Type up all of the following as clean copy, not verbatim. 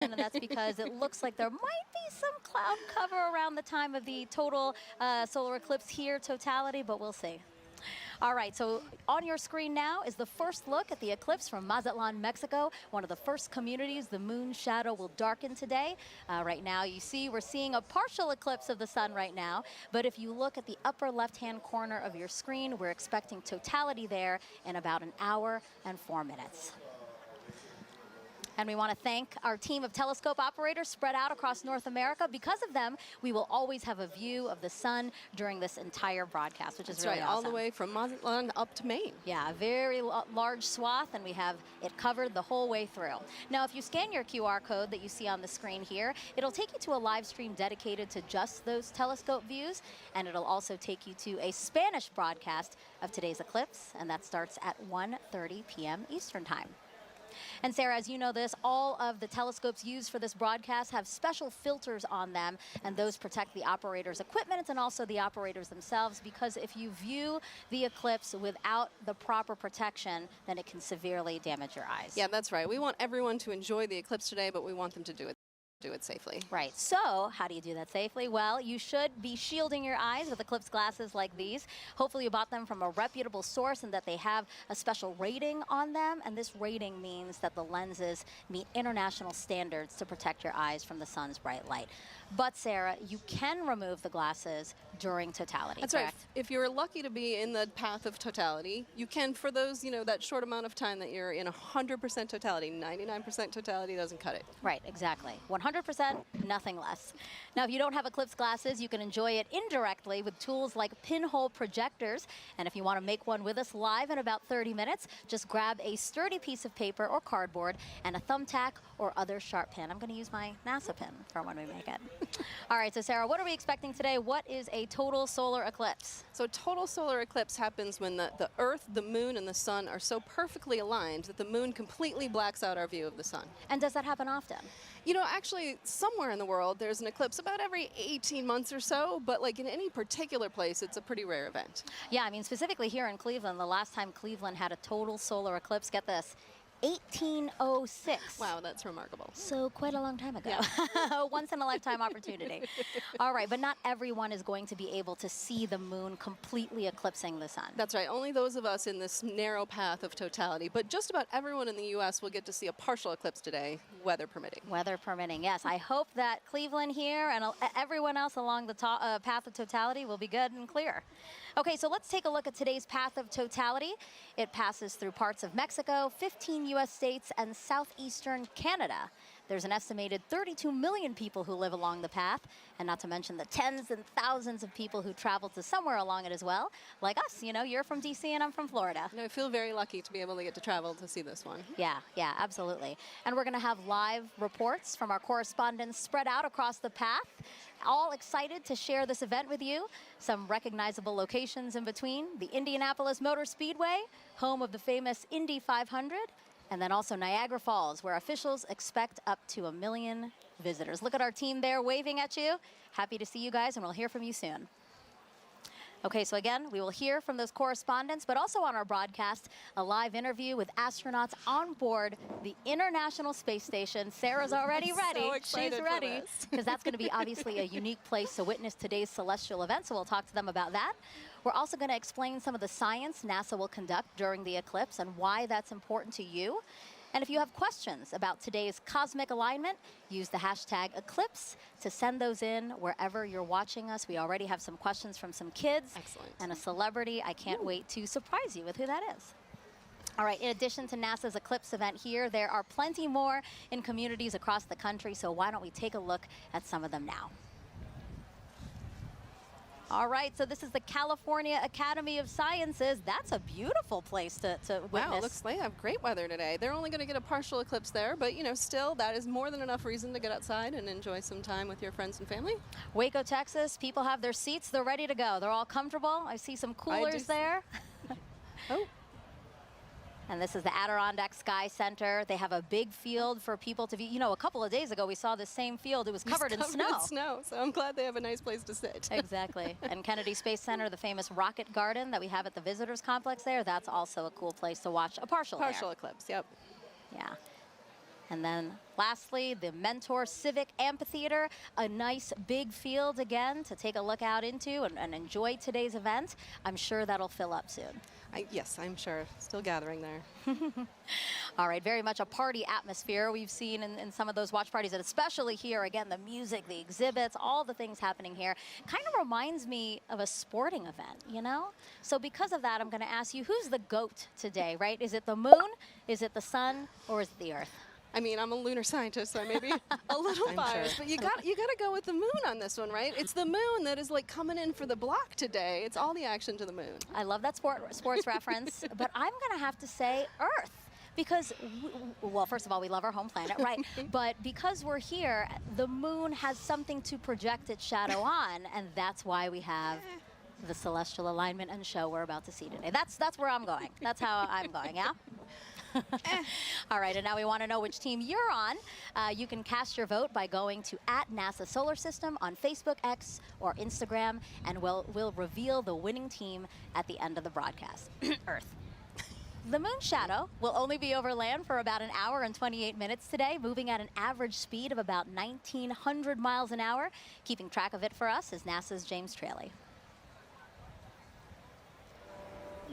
question, and that's because it looks like there might be some cloud cover around the time of the total solar eclipse here, totality, but we'll see. All right, so on your screen now is the first look at the eclipse from Mazatlan, Mexico, one of the first communities the moon's shadow will darken today. Right now, you see we're seeing a partial eclipse of the sun right now, but if you look at the upper left-hand corner of your screen, we're expecting totality there in about an hour and 4 minutes. And we want to thank our team of telescope operators spread out across North America. Because of them, we will always have a view of the sun during this entire broadcast, which is really awesome. All the way from Mazatlan up to Maine. Yeah, a very large swath, and we have it covered the whole way through. Now, if you scan your QR code that you see on the screen here, it'll take you to a live stream dedicated to just those telescope views, and it'll also take you to a Spanish broadcast of today's eclipse, and that starts at 1:30 p.m. Eastern Time. And Sarah, as you know this, all of the telescopes used for this broadcast have special filters on them, and those protect the operator's equipment and also the operators themselves, because if you view the eclipse without the proper protection, then it can severely damage your eyes. Yeah, that's right. We want everyone to enjoy the eclipse today, but we want them to do it safely. Right. So how do you do that safely? Well, you should be shielding your eyes with eclipse glasses like these. Hopefully you bought them from a reputable source and that they have a special rating on them. And this rating means that the lenses meet international standards to protect your eyes from the sun's bright light. But Sarah, you can remove the glasses during totality, That's correct? right. If you're lucky to be in the path of totality, you can, for those, that short amount of time that you're in 100% totality. 99% totality doesn't cut it. Right, exactly. 100%, nothing less. Now, if you don't have eclipse glasses, you can enjoy it indirectly with tools like pinhole projectors. And if you want to make one with us live in about 30 minutes, just grab a sturdy piece of paper or cardboard and a thumbtack or other sharp pin. I'm going to use my NASA pin for when we make it. All right, so Sarah, what are we expecting today? What is a total solar eclipse? So total solar eclipse happens when the Earth, the moon, and the sun are so perfectly aligned that the moon completely blacks out our view of the sun. And does that happen often? Actually, somewhere in the world, there's an eclipse about every 18 months or so, but like in any particular place, it's a pretty rare event. Yeah, I mean, specifically here in Cleveland, the last time Cleveland had a total solar eclipse, get this, 1806. Wow, that's remarkable. So quite a long time ago. Yeah. Once in a lifetime opportunity. All right, but not everyone is going to be able to see the moon completely eclipsing the sun. That's right. Only those of us in this narrow path of totality. But just about everyone in the U.S. will get to see a partial eclipse today, weather permitting. Weather permitting, yes. I hope that Cleveland here and everyone else along the path of totality will be good and clear. Okay, so let's take a look at today's path of totality. It passes through parts of Mexico, 15 U.S. states, and southeastern Canada. There's an estimated 32 million people who live along the path, and not to mention the tens and thousands of people who travel to somewhere along it as well, like us. You're from D.C. and I'm from Florida. I feel very lucky to be able to get to travel to see this one. Yeah, absolutely. And we're going to have live reports from our correspondents spread out across the path, all excited to share this event with you. Some recognizable locations in between: the Indianapolis Motor Speedway, home of the famous Indy 500, and then also Niagara Falls, where officials expect up to 1 million visitors. Look at our team there waving at you. Happy to see you guys, and we'll hear from you soon. Okay, so again, we will hear from those correspondents, but also on our broadcast, a live interview with astronauts on board the International Space Station. Sarah's already ready. So excited. She's ready, because that's going to be obviously a unique place to witness today's celestial event, so we'll talk to them about that. We're also going to explain some of the science NASA will conduct during the eclipse and why that's important to you. And if you have questions about today's cosmic alignment, use the hashtag Eclipse to send those in wherever you're watching us. We already have some questions from some kids. Excellent. And a celebrity. I can't wait to surprise you with who that is. All right, in addition to NASA's Eclipse event here, there are plenty more in communities across the country, so why don't we take a look at some of them now. All right, so this is the California Academy of Sciences. That's a beautiful place to witness. Wow, looks like they have great weather today. They're only going to get a partial eclipse there, but still, that is more than enough reason to get outside and enjoy some time with your friends and family. Waco, Texas, people have their seats. They're ready to go. They're all comfortable. I see some coolers there. Oh. And this is the Adirondack Sky Center. They have a big field for people to view. A couple of days ago, we saw the same field. It was covered in snow. So I'm glad they have a nice place to sit. Exactly. And Kennedy Space Center, the famous rocket garden that we have at the visitors complex there, that's also a cool place to watch a partial eclipse, yep. Yeah. And then lastly, the Mentor Civic Amphitheater, a nice big field again to take a look out into and enjoy today's event. I'm sure that'll fill up soon. Yes, I'm sure. Still gathering there. All right, very much a party atmosphere we've seen in some of those watch parties, and especially here, again, the music, the exhibits, all the things happening here. Kind of reminds me of a sporting event, you know? So because of that, I'm going to ask you, who's the GOAT today, right? Is it the moon, is it the sun, or is it the earth? I mean, I'm a lunar scientist, so I may be a little biased, but you got to go with the moon on this one, right? It's the moon that is like coming in for the block today. It's all the action to the moon. I love that sports reference, but I'm going to have to say Earth. Because, well, first of all, we love our home planet, right? But because we're here, the moon has something to project its shadow on, and that's why we have the celestial alignment and show we're about to see today. That's where I'm going. That's how I'm going, yeah? All right, and now we want to know which team you're on. You can cast your vote by going to @NASA Solar System on Facebook, X, or Instagram, and we'll reveal the winning team at the end of the broadcast. Earth. The moon's shadow will only be over land for about an hour and 28 minutes today, moving at an average speed of about 1,900 miles an hour. Keeping track of it for us is NASA's James Traley.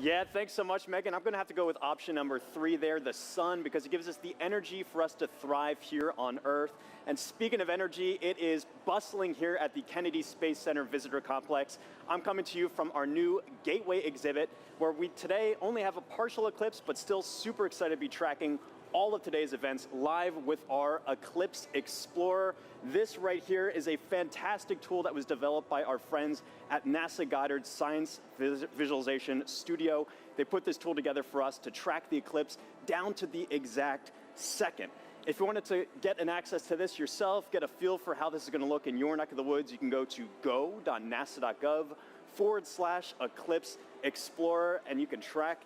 Yeah, thanks so much, Megan. I'm going to have to go with option number 3 there, the sun, because it gives us the energy for us to thrive here on Earth. And speaking of energy, it is bustling here at the Kennedy Space Center Visitor Complex. I'm coming to you from our new Gateway exhibit, where we today only have a partial eclipse, but still super excited to be tracking all of today's events live with our Eclipse Explorer. This right here is a fantastic tool that was developed by our friends at NASA Goddard Science Visualization Studio. They put this tool together for us to track the eclipse down to the exact second. If you wanted to get an access to this yourself, get a feel for how this is going to look in your neck of the woods, you can go to go.nasa.gov/Eclipse Explorer, and you can track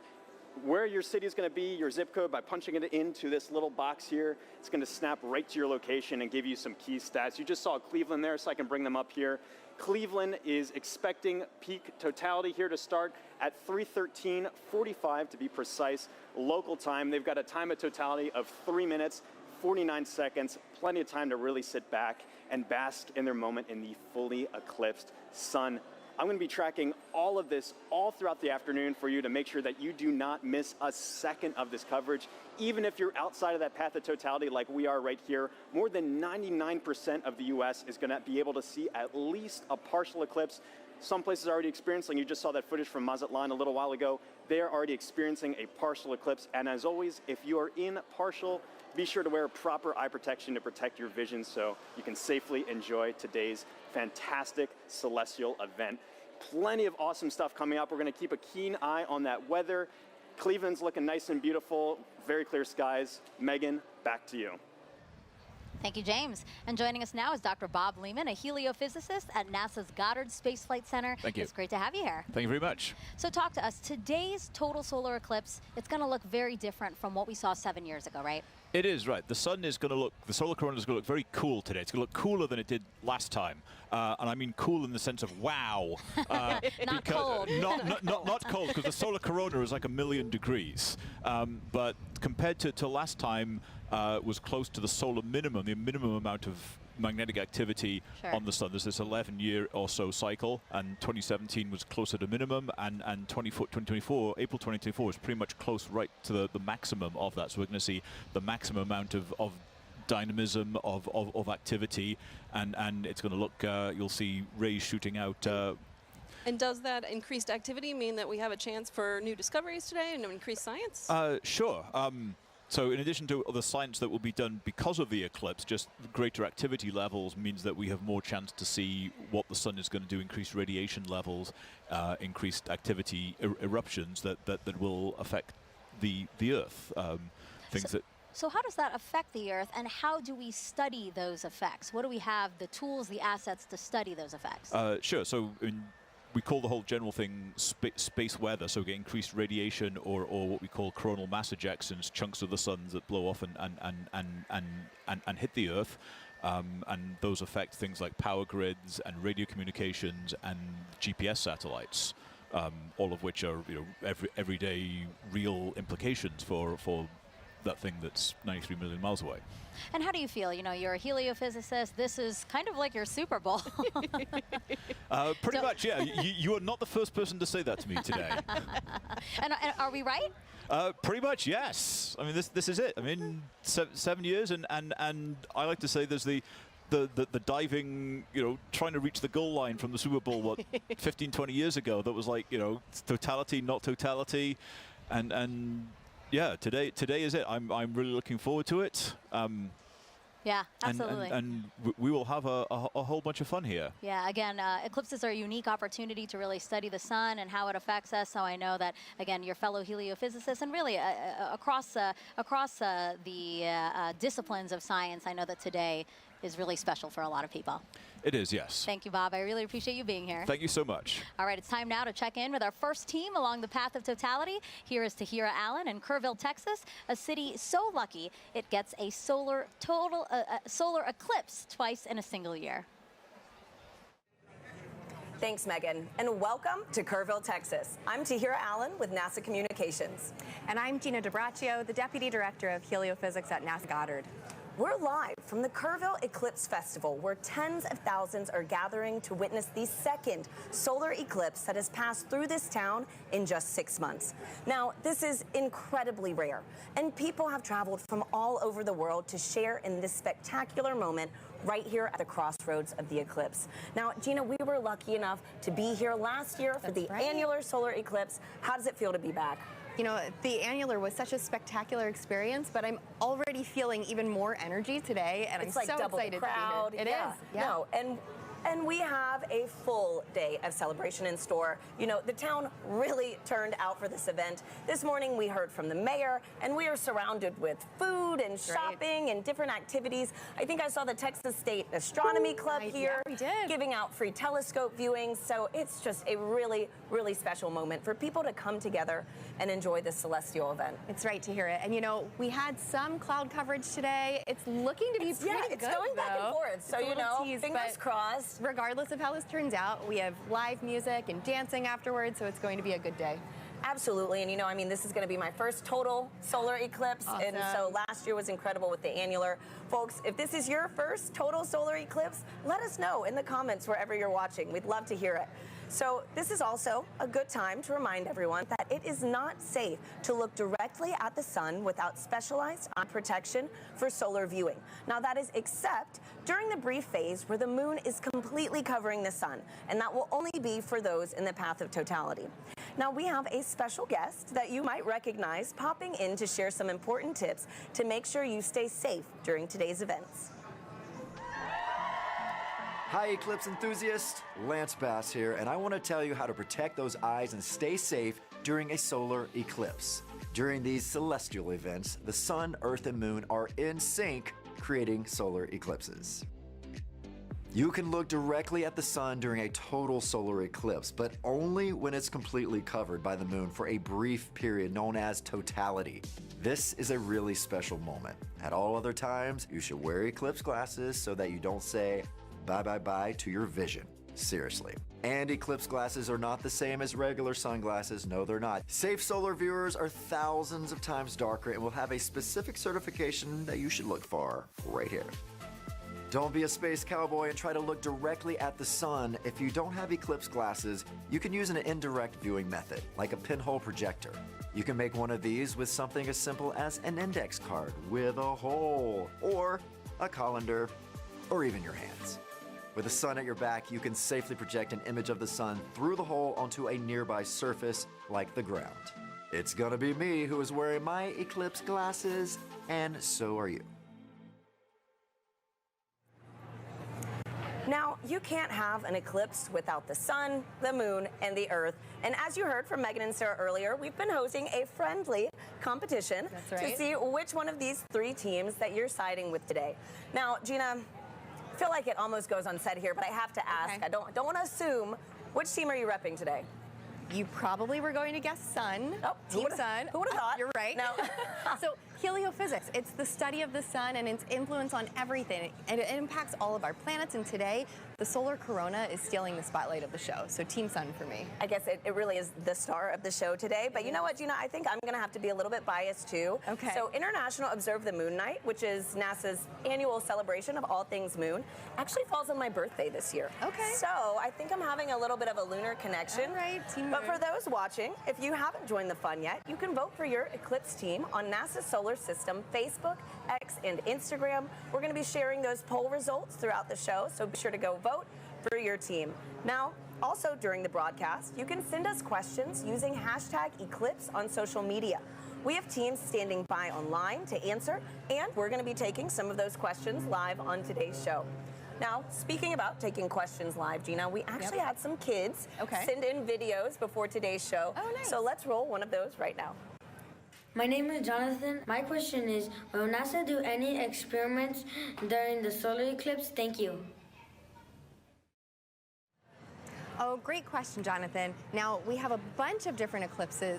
where your city is going to be, your zip code, by punching it into this little box here. It's going to snap right to your location and give you some key stats. You just saw Cleveland there, so I can bring them up here. Cleveland is expecting peak totality here to start at 3:13:45 to be precise, local time. They've got a time of totality of 3 minutes, 49 seconds, plenty of time to really sit back and bask in their moment in the fully eclipsed sun. I'm going to be tracking all of this all throughout the afternoon for you to make sure that you do not miss a second of this coverage. Even if you're outside of that path of totality like we are right here, more than 99% of the U.S. is going to be able to see at least a partial eclipse. Some places are already experiencing, you just saw that footage from Mazatlan a little while ago. They are already experiencing a partial eclipse. And as always, if you are in partial, be sure to wear proper eye protection to protect your vision so you can safely enjoy today's fantastic celestial event. Plenty of awesome stuff coming up. We're going to keep a keen eye on that weather. Cleveland's looking nice and beautiful, very clear skies. Megan, back to you. Thank you, James. And joining us now is Dr. Bob Lehman, a heliophysicist at NASA's Goddard Space Flight Center. Thank you. It's great to have you here. Thank you very much. So talk to us. Today's total solar eclipse, it's going to look very different from what we saw 7 years ago, right? It is, right. The sun is going to look, the solar corona is going to look very cool today. It's going to look cooler than it did last time. And I mean cool in the sense of wow. Not cold. Not cold, because the solar corona is like 1,000,000 degrees. But compared to last time, it was close to the solar minimum, the minimum amount of magnetic activity on the sun. There's this 11-year or so cycle, and 2017 was closer to minimum, and 2024, April 2024 is pretty much close right to the maximum of that. So we're going to see the maximum amount of dynamism, of activity, and it's going to look, you'll see rays shooting out. And does that increased activity mean that we have a chance for new discoveries today and increased science? Sure. So in addition to the science that will be done because of the eclipse, just greater activity levels means that we have more chance to see what the sun is going to do, increased radiation levels, increased activity eruptions that will affect the Earth. So how does that affect the Earth, and how do we study those effects? What do we have, the tools, the assets to study those effects? Sure. So we call the whole general thing space weather, so we get increased radiation or what we call coronal mass ejections, chunks of the sun that blow off and hit the Earth. And those affect things like power grids and radio communications and GPS satellites, all of which are everyday real implications for that thing that's 93 million miles away. And how do you feel? You know, you're a heliophysicist. This is kind of like your Super Bowl. Pretty much, yeah. You are not the first person to say that to me today. and are we right? Pretty much, yes. I mean, this is it. I mean, 7 years, and I like to say there's the diving, you know, trying to reach the goal line from the Super Bowl, what, 15, 20 years ago. That was like, you know, totality, not totality, and yeah, today is it. I'm really looking forward to it. Yeah, absolutely. And we will have a whole bunch of fun here. Yeah, again, eclipses are a unique opportunity to really study the sun and how it affects us. So I know that, again, your fellow heliophysicists and really across the disciplines of science, I know that today is really special for a lot of people. It is, yes. Thank you, Bob. I really appreciate you being here. Thank you so much. All right, it's time now to check in with our first team along the path of totality. Here is Tahira Allen in Kerrville, Texas, a city so lucky it gets a solar eclipse twice in a single year. Thanks, Megan, and welcome to Kerrville, Texas. I'm Tahira Allen with NASA Communications. And I'm Gina DiBraccio, the Deputy Director of Heliophysics at NASA Goddard. We're live from the Kerrville Eclipse Festival, where tens of thousands are gathering to witness the second solar eclipse that has passed through this town in just 6 months. Now, this is incredibly rare, and people have traveled from all over the world to share in this spectacular moment right here at the crossroads of the eclipse. Now, Gina, we were lucky enough to be here last year for the annular solar eclipse. How does it feel to be back? You know, the annular was such a spectacular experience, but I'm already feeling even more energy today, and it's I'm like so double excited the crowd. to be here. It is. Yeah. No, and we have a full day of celebration in store. You know, the town really turned out for this event. This morning we heard from the mayor, and we are surrounded with food and shopping and different activities. I think I saw the Texas State Astronomy Club here giving out free telescope viewings. So it's just a really, really special moment for people to come together and enjoy this celestial event. It's right to hear it. And you know, we had some cloud coverage today. It's looking to be pretty good, it's going back and forth. So, you know, fingers crossed. Regardless of how this turns out, we have live music and dancing afterwards, so it's going to be a good day. Absolutely, and you know, I mean, this is going to be my first total solar eclipse, and so last year was incredible with the annular. Folks, if this is your first total solar eclipse, let us know in the comments wherever you're watching. We'd love to hear it. So this is also a good time to remind everyone that it is not safe to look directly at the sun without specialized eye protection for solar viewing. Now that is except during the brief phase where the moon is completely covering the sun, and that will only be for those in the path of totality. Now we have a special guest that you might recognize popping in to share some important tips to make sure you stay safe during today's events. Hi Eclipse enthusiasts, Lance Bass here, and I want to tell you how to protect those eyes and stay safe during a solar eclipse. During these celestial events, the sun, earth, and moon are in sync, creating solar eclipses. You can look directly at the sun during a total solar eclipse, but only when it's completely covered by the moon for a brief period known as totality. This is a really special moment. At all other times, you should wear eclipse glasses so that you don't say bye-bye-bye to your vision. Seriously. And eclipse glasses are not the same as regular sunglasses. No, they're not. Safe solar viewers are thousands of times darker and will have a specific certification that you should look for right here. Don't be a space cowboy and try to look directly at the sun. If you don't have eclipse glasses, you can use an indirect viewing method, like a pinhole projector. You can make one of these with something as simple as an index card with a hole, or a colander, or even your hands. With the sun at your back, you can safely project an image of the sun through the hole onto a nearby surface like the ground. It's gonna be me who is wearing my eclipse glasses, and so are you. Now, you can't have an eclipse without the sun, the moon, and the earth. And as you heard from Megan and Sarah earlier, we've been hosting a friendly competition to see which one of these three teams that you're siding with today. Now, Gina, I feel like it almost goes unsaid here, but I have to ask. I don't want to assume. Which team are you repping today? You probably were going to guess sun. Oh, Team Sun. Who would have thought? You're right. No. So Heliophysics, it's the study of the sun and its influence on everything. And it impacts all of our planets. And today, the solar corona is stealing the spotlight of the show. So Team Sun for me. I guess it really is the star of the show today. But you know what, Gina? I think I'm going to have to be a little bit biased, too. Okay. So International Observe the Moon Night, which is NASA's annual celebration of all things moon, actually falls on my birthday this year. Okay. So I think I'm having a little bit of a lunar connection. All right, Team But Moon. for those watching, if you haven't joined the fun yet, you can vote for your Eclipse team on NASA's Solar System Facebook, X, and Instagram. We're going to be sharing those poll results throughout the show, so be sure to go vote for your team. Now, also during the broadcast, you can send us questions using hashtag Eclipse on social media. We have teams standing by online to answer, and we're going to be taking some of those questions live on today's show. Now, speaking about taking questions live, Gina, we actually had some kids send in videos before today's show. Oh, nice. So let's roll one of those right now. My name is Jonathan. My question is, will NASA do any experiments during the solar eclipse? Thank you. Oh, great question, Jonathan. Now, we have a bunch of different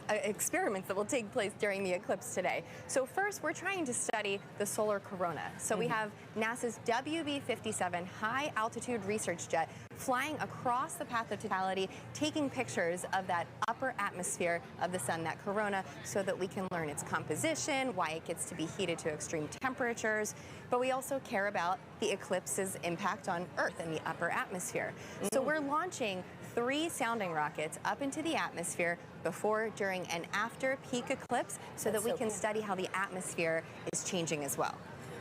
experiments that will take place during the eclipse today. So first, we're trying to study the solar corona. So we have NASA's WB-57 high-altitude research jet flying across the path of totality, taking pictures of that upper atmosphere of the sun, that corona, so that we can learn its composition, why it gets to be heated to extreme temperatures. But we also care about the eclipse's impact on Earth and the upper atmosphere. So we're launching 3 sounding rockets up into the atmosphere before, during, and after peak eclipse so that we can study how the atmosphere is changing as well.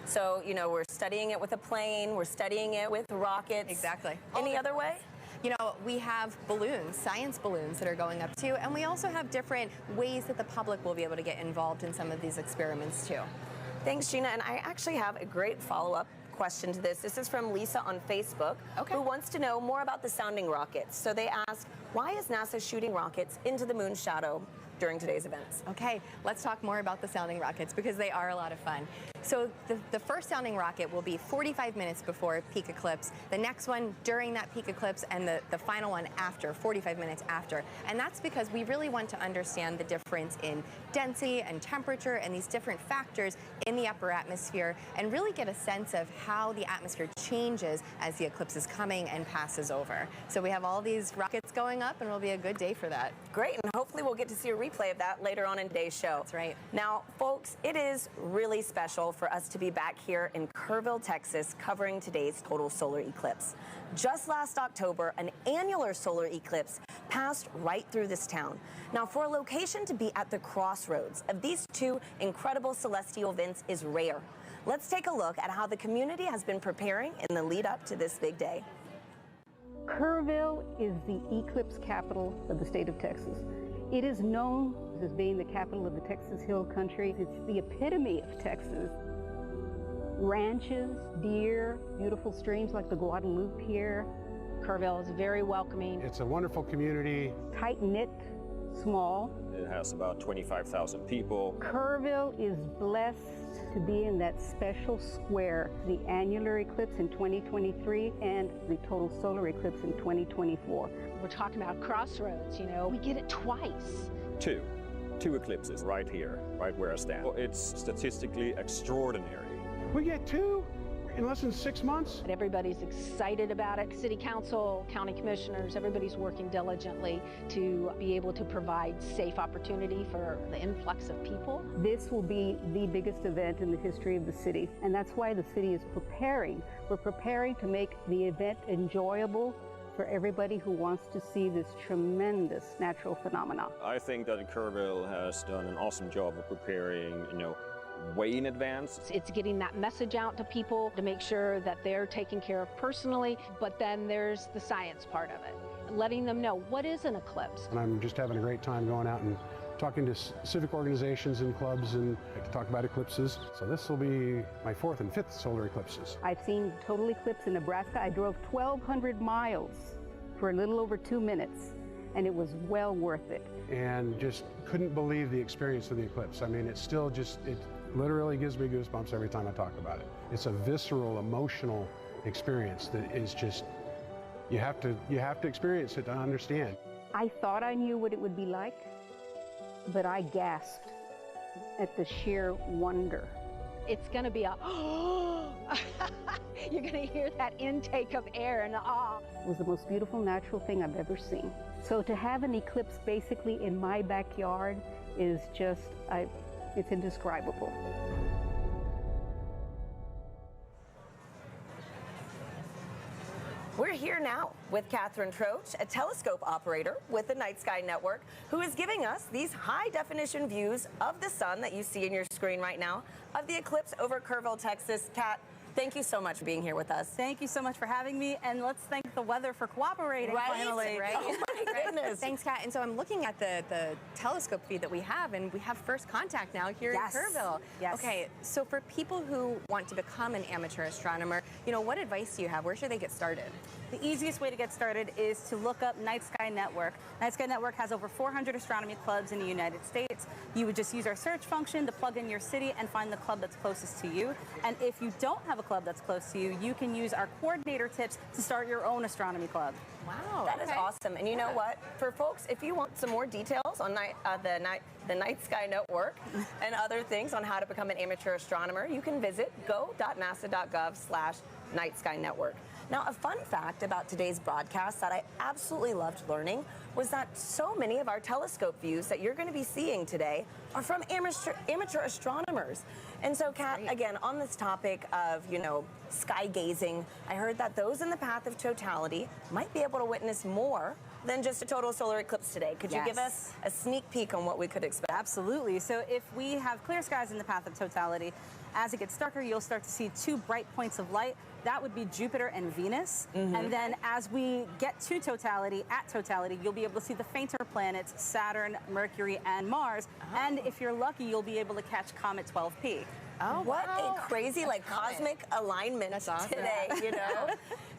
So, you know, we're studying it with a plane, we're studying it with rockets. Exactly. Any other way? You know, we have balloons, science balloons that are going up too, and we also have different ways that the public will be able to get involved in some of these experiments too. Thanks, Gina. And I actually have a great follow-up question to this. This is from Lisa on Facebook, who wants to know more about the sounding rockets. So they ask, why is NASA shooting rockets into the moon's shadow during today's events? Okay, let's talk more about the sounding rockets because they are a lot of fun. So the first sounding rocket will be 45 minutes before peak eclipse, the next one during that peak eclipse, and the final one after, 45 minutes after. And that's because we really want to understand the difference in density and temperature and these different factors in the upper atmosphere and really get a sense of how the atmosphere changes as the eclipse is coming and passes over. So we have all these rockets going up and it'll be a good day for that. Great, and hopefully we'll get to see a replay of that later on in today's show. That's right. Now, folks, it is really special for us to be back here in Kerrville, Texas, covering today's total solar eclipse. Just last October, an annular solar eclipse passed right through this town. Now, for a location to be at the crossroads of these two incredible celestial events is rare. Let's take a look at how the community has been preparing in the lead up to this big day. Kerrville is the eclipse capital of the state of Texas. It is known as being the capital of the Texas Hill Country. It's the epitome of Texas. Ranches, deer, beautiful streams like the Guadalupe here. Kerrville is very welcoming. It's a wonderful community. Tight-knit, small. It has about 25,000 people. Kerrville is blessed to be in that special square, the annular eclipse in 2023 and the total solar eclipse in 2024. We're talking about crossroads, you know, we get it twice. Two eclipses right here, right where I stand. It's statistically extraordinary. We get 2 in less than 6 months. Everybody's excited about it. City council, county commissioners, everybody's working diligently to be able to provide safe opportunity for the influx of people. This will be the biggest event in the history of the city, and that's why the city is preparing. We're preparing to make the event enjoyable for everybody who wants to see this tremendous natural phenomenon. I think that Kerrville has done an awesome job of preparing, way in advance. It's getting that message out to people to make sure that they're taken care of personally, but then there's the science part of it, letting them know what is an eclipse. And I'm just having a great time going out and talking to civic organizations and clubs and to talk about eclipses. So this will be my 4th and 5th solar eclipses. I've seen total eclipse in Nebraska. I drove 1,200 miles for a little over 2 minutes, and it was well worth it. And just couldn't believe the experience of the eclipse. I mean, it literally gives me goosebumps every time I talk about it. It's a visceral, emotional experience that is just, you have to experience it to understand. I thought I knew what it would be like, but I gasped at the sheer wonder. It's going to be a, you're going to hear that intake of air and awe. It was the most beautiful natural thing I've ever seen. So to have an eclipse basically in my backyard is just, it's indescribable. We're here now with Catherine Troach, a telescope operator with the Night Sky Network, who is giving us these high-definition views of the sun that you see in your screen right now, of the eclipse over Kerrville, Texas. Kat, thank you so much for being here with us. Thank you so much for having me, and let's thank the weather for cooperating finally. Right? Oh my goodness. Thanks, Kat. And so I'm looking at the telescope feed that we have, and we have first contact now here in Kerrville. Yes. Okay, so for people who want to become an amateur astronomer, what advice do you have? Where should they get started? The easiest way to get started is to look up Night Sky Network. Night Sky Network has over 400 astronomy clubs in the United States. You would just use our search function to plug in your city and find the club that's closest to you. And if you don't have a club that's close to you, you can use our coordinator tips to start your own astronomy club. Wow. That is awesome. And you know what? For folks, if you want some more details on the Night Sky Network and other things on how to become an amateur astronomer, you can visit go.nasa.gov/Night Sky Network. Now, a fun fact about today's broadcast that I absolutely loved learning was that so many of our telescope views that you're going to be seeing today are from amateur astronomers. And so, Kat, again, on this topic of, sky gazing, I heard that those in the path of totality might be able to witness more than just a total solar eclipse today. Could you give us a sneak peek on what we could expect? Absolutely. So if we have clear skies in the path of totality, as it gets darker, you'll start to see two bright points of light. That would be Jupiter and Venus. And then as we get to totality, at totality, you'll be able to see the fainter planets, Saturn, Mercury, and Mars. And if you're lucky, you'll be able to catch Comet 12P. Oh, what a crazy, cosmic alignment today,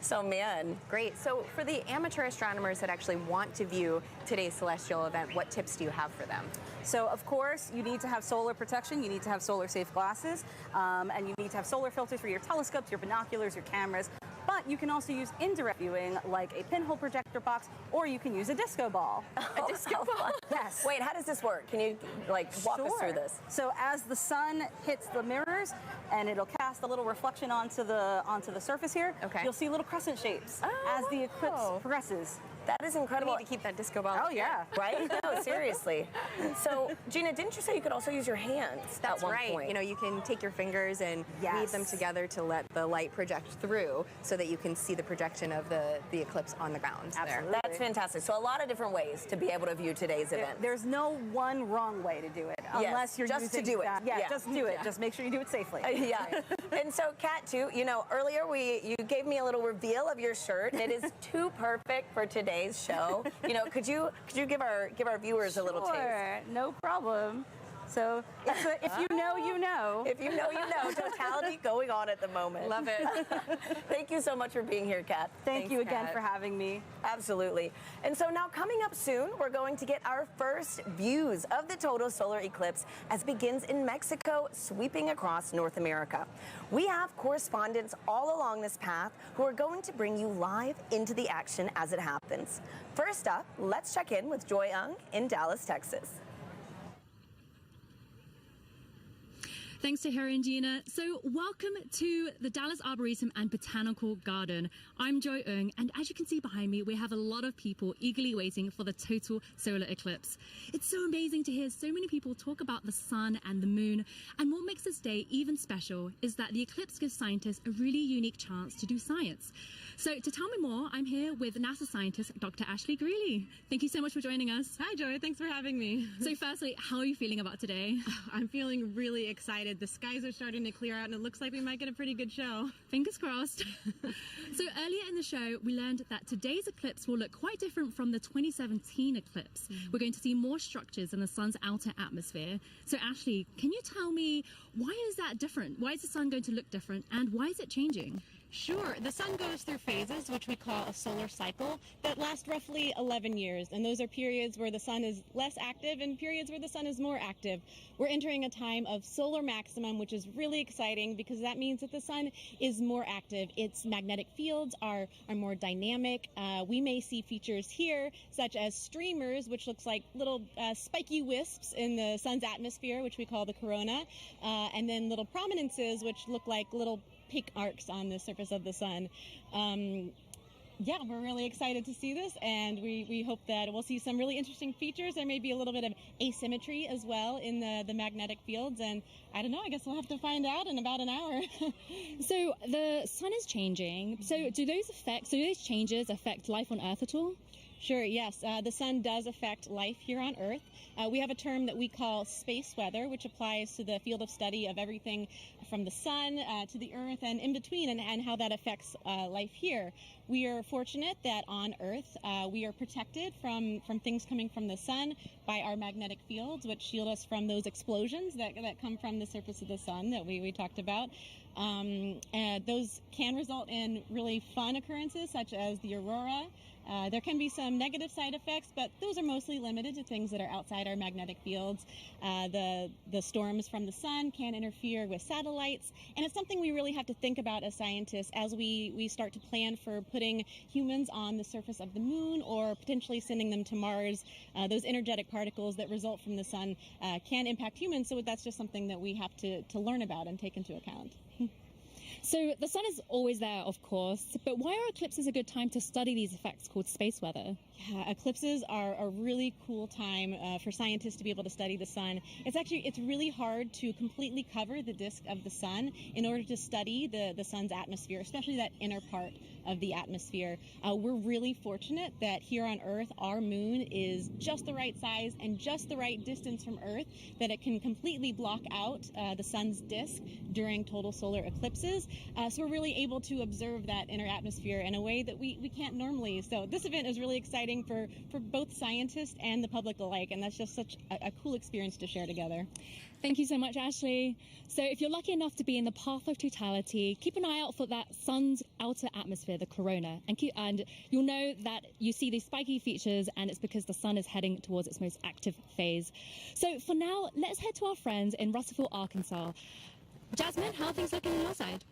So, man. Great. So for the amateur astronomers that actually want to view today's celestial event, what tips do you have for them? So, of course, you need to have solar protection. You need to have solar-safe glasses. And you need to have solar filters for your telescopes, your binoculars, your cameras. But you can also use indirect viewing, like a pinhole projector box, or you can use a disco ball. A disco ball? Yes. Wait, how does this work? Can you, walk us through this? So as the sun hits the mirrors, and it'll cast a little reflection onto the surface here, you'll see little crescent shapes as the eclipse progresses. That is incredible. We need to keep that disco ball. Oh, yeah. Right? No, seriously. So, Gina, didn't you say you could also use your hands That's at one right. point? You can take your fingers and weave them together to let the light project through so that you can see the projection of the eclipse on the ground. Absolutely. There. That's fantastic. So a lot of different ways to be able to view today's event. There's no one wrong way to do it, unless you're just using to do it. Just do it. Just make sure you do it safely. And so, Kat, too, earlier you gave me a little reveal of your shirt. It is too perfect for today's show. Could you give our viewers a little taste? Sure, no problem. So if you know, you know. If you know, you know. Totality going on at the moment. Love it. Thank you so much for being here, Kat. Thanks you again for having me. Absolutely. And so now coming up soon, we're going to get our first views of the total solar eclipse as it begins in Mexico, sweeping across North America. We have correspondents all along this path who are going to bring you live into the action as it happens. First up, let's check in with Joy Ung in Dallas, Texas. Thanks to Harry and Gina. So welcome to the Dallas Arboretum and Botanical Garden. I'm Joy Ung, and as you can see behind me, we have a lot of people eagerly waiting for the total solar eclipse. It's so amazing to hear so many people talk about the sun and the moon, and what makes this day even special is that the eclipse gives scientists a really unique chance to do science. So to tell me more, I'm here with NASA scientist, Dr. Ashley Greeley. Thank you so much for joining us. Hi, Joy. Thanks for having me. So firstly, how are you feeling about today? I'm feeling really excited. The skies are starting to clear out, and it looks like we might get a pretty good show. Fingers crossed. So earlier in the show, we learned that today's eclipse will look quite different from the 2017 eclipse. We're going to see more structures in the sun's outer atmosphere. So Ashley, can you tell me, why is that different? Why is the sun going to look different, and why is it changing? Sure. The sun goes through phases, which we call a solar cycle, that last roughly 11 years. And those are periods where the sun is less active and periods where the sun is more active. We're entering a time of solar maximum, which is really exciting because that means that the sun is more active. Its magnetic fields are more dynamic. We may see features here, such as streamers, which looks like little spiky wisps in the sun's atmosphere, which we call the corona, and then little prominences, which look like little pink arcs on the surface of the sun. Yeah, we're really excited to see this, and we hope that we'll see some really interesting features. There may be a little bit of asymmetry as well in the magnetic fields, and I don't know, I guess we'll have to find out in about an hour. So the sun is changing. So do those changes affect life on Earth at all? Sure, yes. The sun does affect life here on Earth. We have a term that we call space weather, which applies to the field of study of everything from the sun to the Earth and in between, and how that affects life here. We are fortunate that on Earth we are protected from things coming from the sun by our magnetic fields, which shield us from those explosions that come from the surface of the sun that we talked about. Those can result in really fun occurrences, such as the aurora. There can be some negative side effects, but those are mostly limited to things that are outside our magnetic fields. The storms from the sun can interfere with satellites, and it's something we really have to think about as scientists as we start to plan for putting humans on the surface of the moon or potentially sending them to Mars. Those energetic particles that result from the sun can impact humans, so that's just something that we have to learn about and take into account. So the sun is always there, of course, but why are eclipses a good time to study these effects called space weather? Yeah, eclipses are a really cool time for scientists to be able to study the sun. It's really hard to completely cover the disk of the sun in order to study the sun's atmosphere, especially that inner part of the atmosphere. We're really fortunate that here on Earth, our moon is just the right size and just the right distance from Earth that it can completely block out the sun's disk during total solar eclipses. So we're really able to observe that inner atmosphere in a way that we can't normally. So this event is really exciting for both scientists and the public alike, and that's just such a cool experience to share together. Thank you so much, Ashley. So if you're lucky enough to be in the path of totality, keep an eye out for that sun's outer atmosphere, the corona, and you'll know that you see these spiky features, and it's because the sun is heading towards its most active phase. So for now, let's head to our friends in Russellville, Arkansas. Jasmine, how are things looking on your side?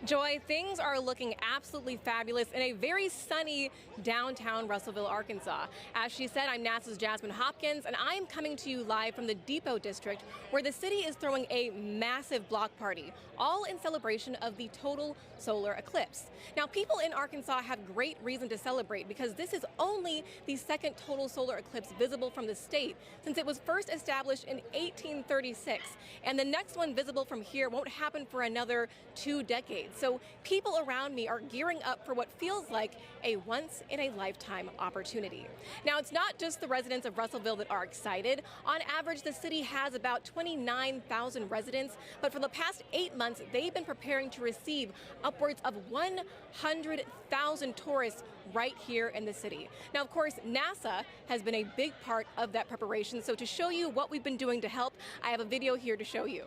Joy, things are looking absolutely fabulous in a very sunny downtown Russellville, Arkansas. As she said, I'm NASA's Jasmine Hopkins, and I'm coming to you live from the Depot District, where the city is throwing a massive block party, all in celebration of the total solar eclipse. Now, people in Arkansas have great reason to celebrate because this is only the second total solar eclipse visible from the state since it was first established in 1836, and the next one visible from here won't happen for another 2 decades. So people around me are gearing up for what feels like a once-in-a-lifetime opportunity. Now, it's not just the residents of Russellville that are excited. On average, the city has about 29,000 residents, but for the past 8 months, they've been preparing to receive upwards of 100,000 tourists right here in the city. Now, of course, NASA has been a big part of that preparation, so to show you what we've been doing to help, I have a video here to show you.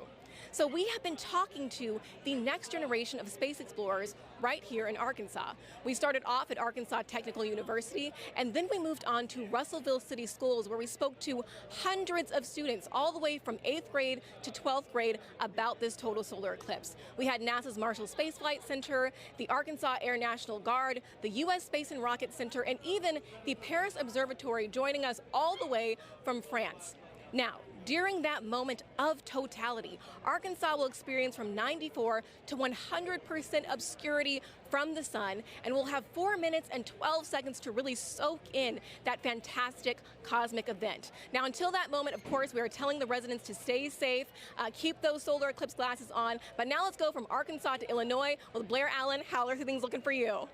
So we have been talking to the next generation of space explorers right here in Arkansas. We started off at Arkansas Technical University, and then we moved on to Russellville City Schools, where we spoke to hundreds of students all the way from 8th grade to 12th grade about this total solar eclipse. We had NASA's Marshall Space Flight Center, the Arkansas Air National Guard, the U.S. Space and Rocket Center, and even the Paris Observatory joining us all the way from France. Now, during that moment of totality, Arkansas will experience from 94 to 100% obscurity from the sun, and we'll have 4 minutes and 12 seconds to really soak in that fantastic cosmic event. Now, until that moment, of course, we are telling the residents to stay safe, keep those solar eclipse glasses on. But now let's go from Arkansas to Illinois with Blair Allen. How are things looking for you?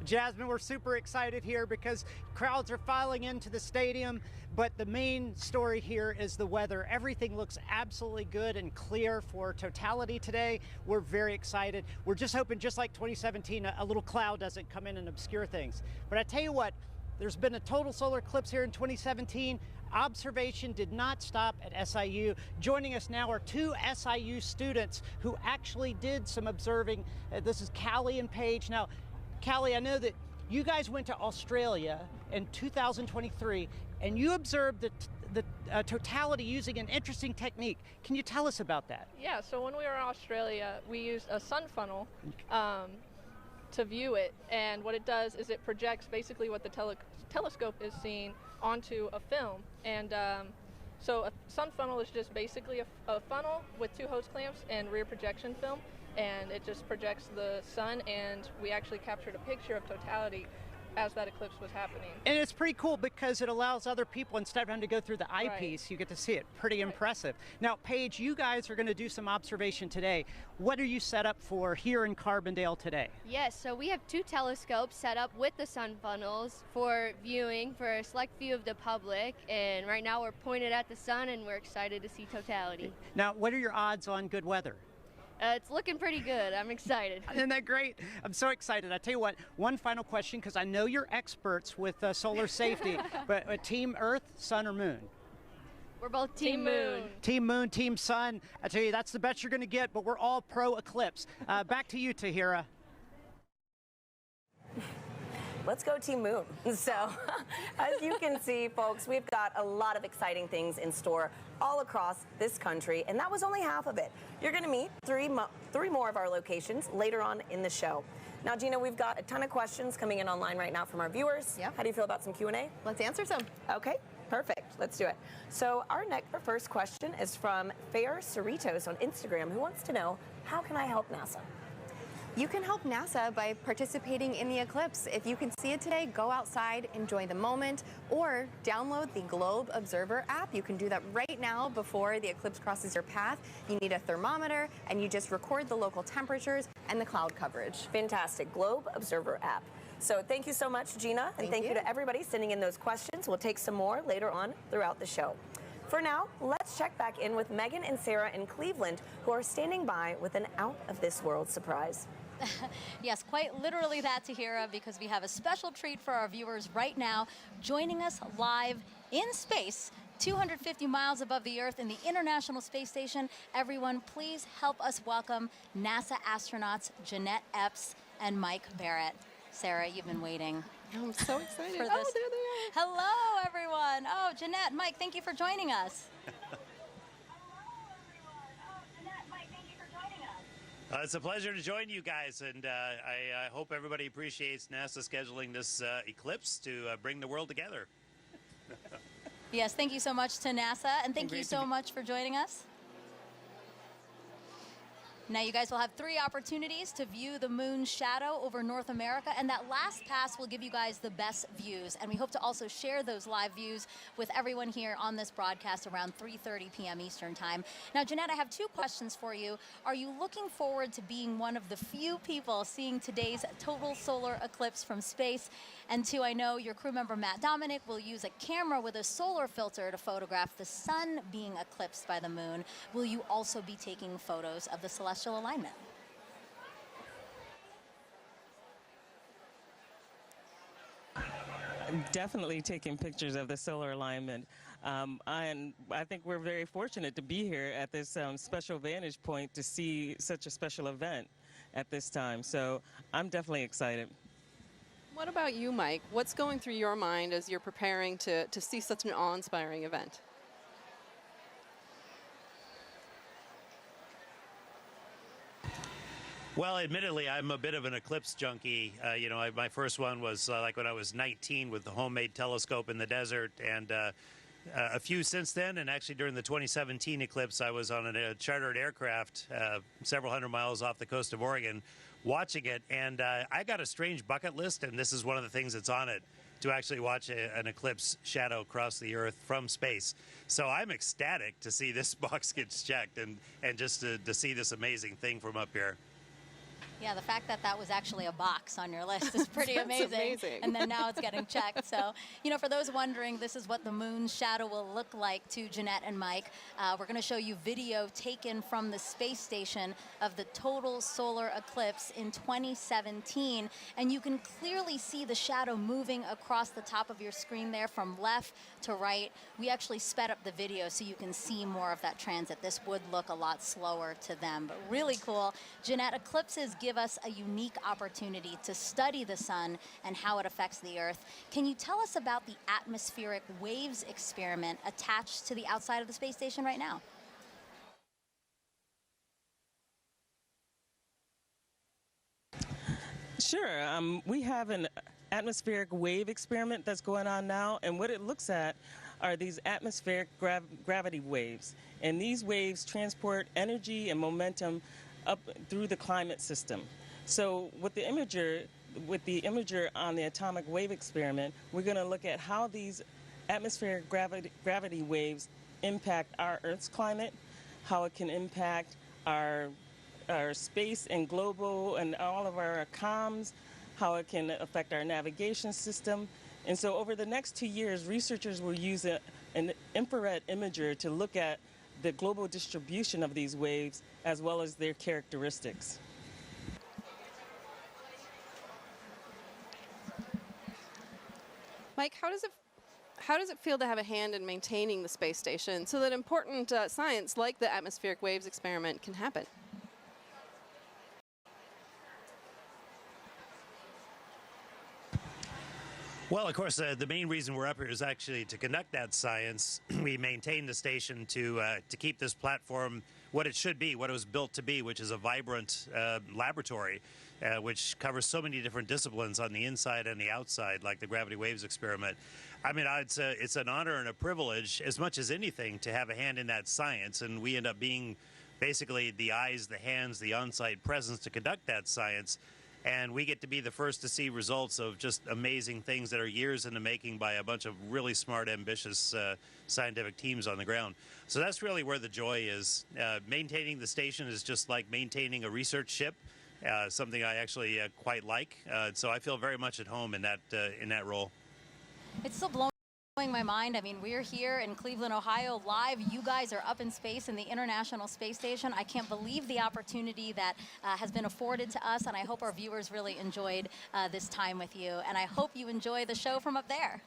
Jasmine, we're super excited here because crowds are filing into the stadium, but the main story here is the weather. Everything looks absolutely good and clear for totality today. We're very excited. We're just hoping, just like 2017, a little cloud doesn't come in and obscure things. But I tell you what, There's been a total solar eclipse here in 2017. Observation did not stop at SIU. Joining us now are two SIU students who actually did some observing. This is Callie and Paige. Now, Callie, I know that you guys went to Australia in 2023 and you observed the totality using an interesting technique. Can you tell us about that? Yeah, so when we were in Australia, we used a sun funnel to view it, and what it does is it projects basically what the telescope is seeing onto a film. And so a sun funnel is just basically a funnel with two hose clamps and rear projection film, and it just projects the sun, and we actually captured a picture of totality as that eclipse was happening. And it's pretty cool because it allows other people, instead of having to go through the eyepiece, you get to see it. Pretty impressive. Now, Paige, you guys are going to do some observation today. What are you set up for here in Carbondale today? Yes, so we have two telescopes set up with the sun funnels for viewing for a select view of the public, and right now we're pointed at the sun and we're excited to see totality. Now, what are your odds on good weather? It's looking pretty good. I'm excited. Isn't that great? I'm so excited. I tell you what, one final question, because I know you're experts with solar safety, but Team Earth, Sun, or Moon? We're both Team Moon. Team Moon, Team Sun. I tell you, that's the best you're going to get, but we're all pro Eclipse. Back to you, Tahira. Let's go Team Moon. So, as you can see, folks, we've got a lot of exciting things in store all across this country, and that was only half of it. You're going to meet three more of our locations later on in the show. Now, Gina, we've got a ton of questions coming in online right now from our viewers. Yep. How do you feel about some Q&A? Let's answer some. Okay, perfect. Let's do it. So our first question is from Fair Cerritos on Instagram, who wants to know, how can I help NASA? You can help NASA by participating in the eclipse. If you can see it today, go outside, enjoy the moment, or download the Globe Observer app. You can do that right now before the eclipse crosses your path. You need a thermometer, and you just record the local temperatures and the cloud coverage. Fantastic. Globe Observer app. So thank you so much, Gina, and thank you to everybody sending in those questions. We'll take some more later on throughout the show. For now, let's check back in with Megan and Sarah in Cleveland, who are standing by with an out-of-this-world surprise. Yes, quite literally that, Tahira, because we have a special treat for our viewers right now, joining us live in space, 250 miles above the Earth in the International Space Station. Everyone, please help us welcome NASA astronauts Jeanette Epps and Mike Barrett. Sarah, you've been waiting. I'm so excited. For this. Oh, there they are. Hello, everyone. Oh, Jeanette, Mike, thank you for joining us. It's a pleasure to join you guys, and I hope everybody appreciates NASA scheduling this eclipse to bring the world together. Yes, thank you so much to NASA, and thank you so much for joining us. Now you guys will have 3 opportunities to view the moon's shadow over North America, and that last pass will give you guys the best views. And we hope to also share those live views with everyone here on this broadcast around 3:30 p.m. Eastern Time. Now, Jeanette, I have 2 questions for you. Are you looking forward to being one of the few people seeing today's total solar eclipse from space? And 2, I know your crew member Matt Dominic will use a camera with a solar filter to photograph the sun being eclipsed by the moon. Will you also be taking photos of the celestial alignment? I'm definitely taking pictures of the solar alignment. And I think we're very fortunate to be here at this special vantage point to see such a special event at this time. So I'm definitely excited. What about you, Mike? What's going through your mind as you're preparing to see such an awe-inspiring event? Well, admittedly, I'm a bit of an eclipse junkie. You know, my first one was like when I was 19 with the homemade telescope in the desert, and a few since then. And actually, during the 2017 eclipse, I was on a chartered aircraft several hundred miles off the coast of Oregon watching it. And I got a strange bucket list, and this is one of the things that's on it, to actually watch an eclipse shadow cross the Earth from space. So I'm ecstatic to see this box gets checked and just to see this amazing thing from up here. Yeah, the fact that that was actually a box on your list is pretty That's amazing. amazing. And then now it's getting checked. So, you know, for those wondering, this is what the moon's shadow will look like to Jeanette and Mike. We're going to show you video taken from the space station of the total solar eclipse in 2017. And you can clearly see the shadow moving across the top of your screen there from left to right. We actually sped up the video so you can see more of that transit. This would look a lot slower to them, but really cool. Jeanette, eclipses give us a unique opportunity to study the sun and how it affects the Earth. Can you tell us about the atmospheric waves experiment attached to the outside of the space station right now? Sure. We have an atmospheric wave experiment that's going on now, and what it looks at are these atmospheric gravity waves. And these waves transport energy and momentum up through the climate system. So with the imager on the atomic wave experiment, we're going to look at how these atmospheric gravity waves impact our Earth's climate, how it can impact our space and global and all of our comms, how it can affect our navigation system. And so over the next 2 years, researchers will use an infrared imager to look at the global distribution of these waves as well as their characteristics. Mike, how does it feel to have a hand in maintaining the space station so that important science like the atmospheric waves experiment can happen? Well, of course, the main reason we're up here is actually to conduct that science. We maintain the station to keep this platform what it should be, what it was built to be, which is a vibrant laboratory, which covers so many different disciplines on the inside and the outside, like the gravity waves experiment. I mean, it's an honor and a privilege, as much as anything, to have a hand in that science, and we end up being basically the eyes, the hands, the on-site presence to conduct that science. And we get to be the first to see results of just amazing things that are years in the making by a bunch of really smart, ambitious scientific teams on the ground. So that's really where the joy is. Maintaining the station is just like maintaining a research ship, something I actually quite like. So I feel very much at home in that role. It's still blowing my mind. I mean, we're here in Cleveland, Ohio, live. You guys are up in space in the International Space Station. I can't believe the opportunity that has been afforded to us, and I hope our viewers really enjoyed this time with you. And I hope you enjoy the show from up there.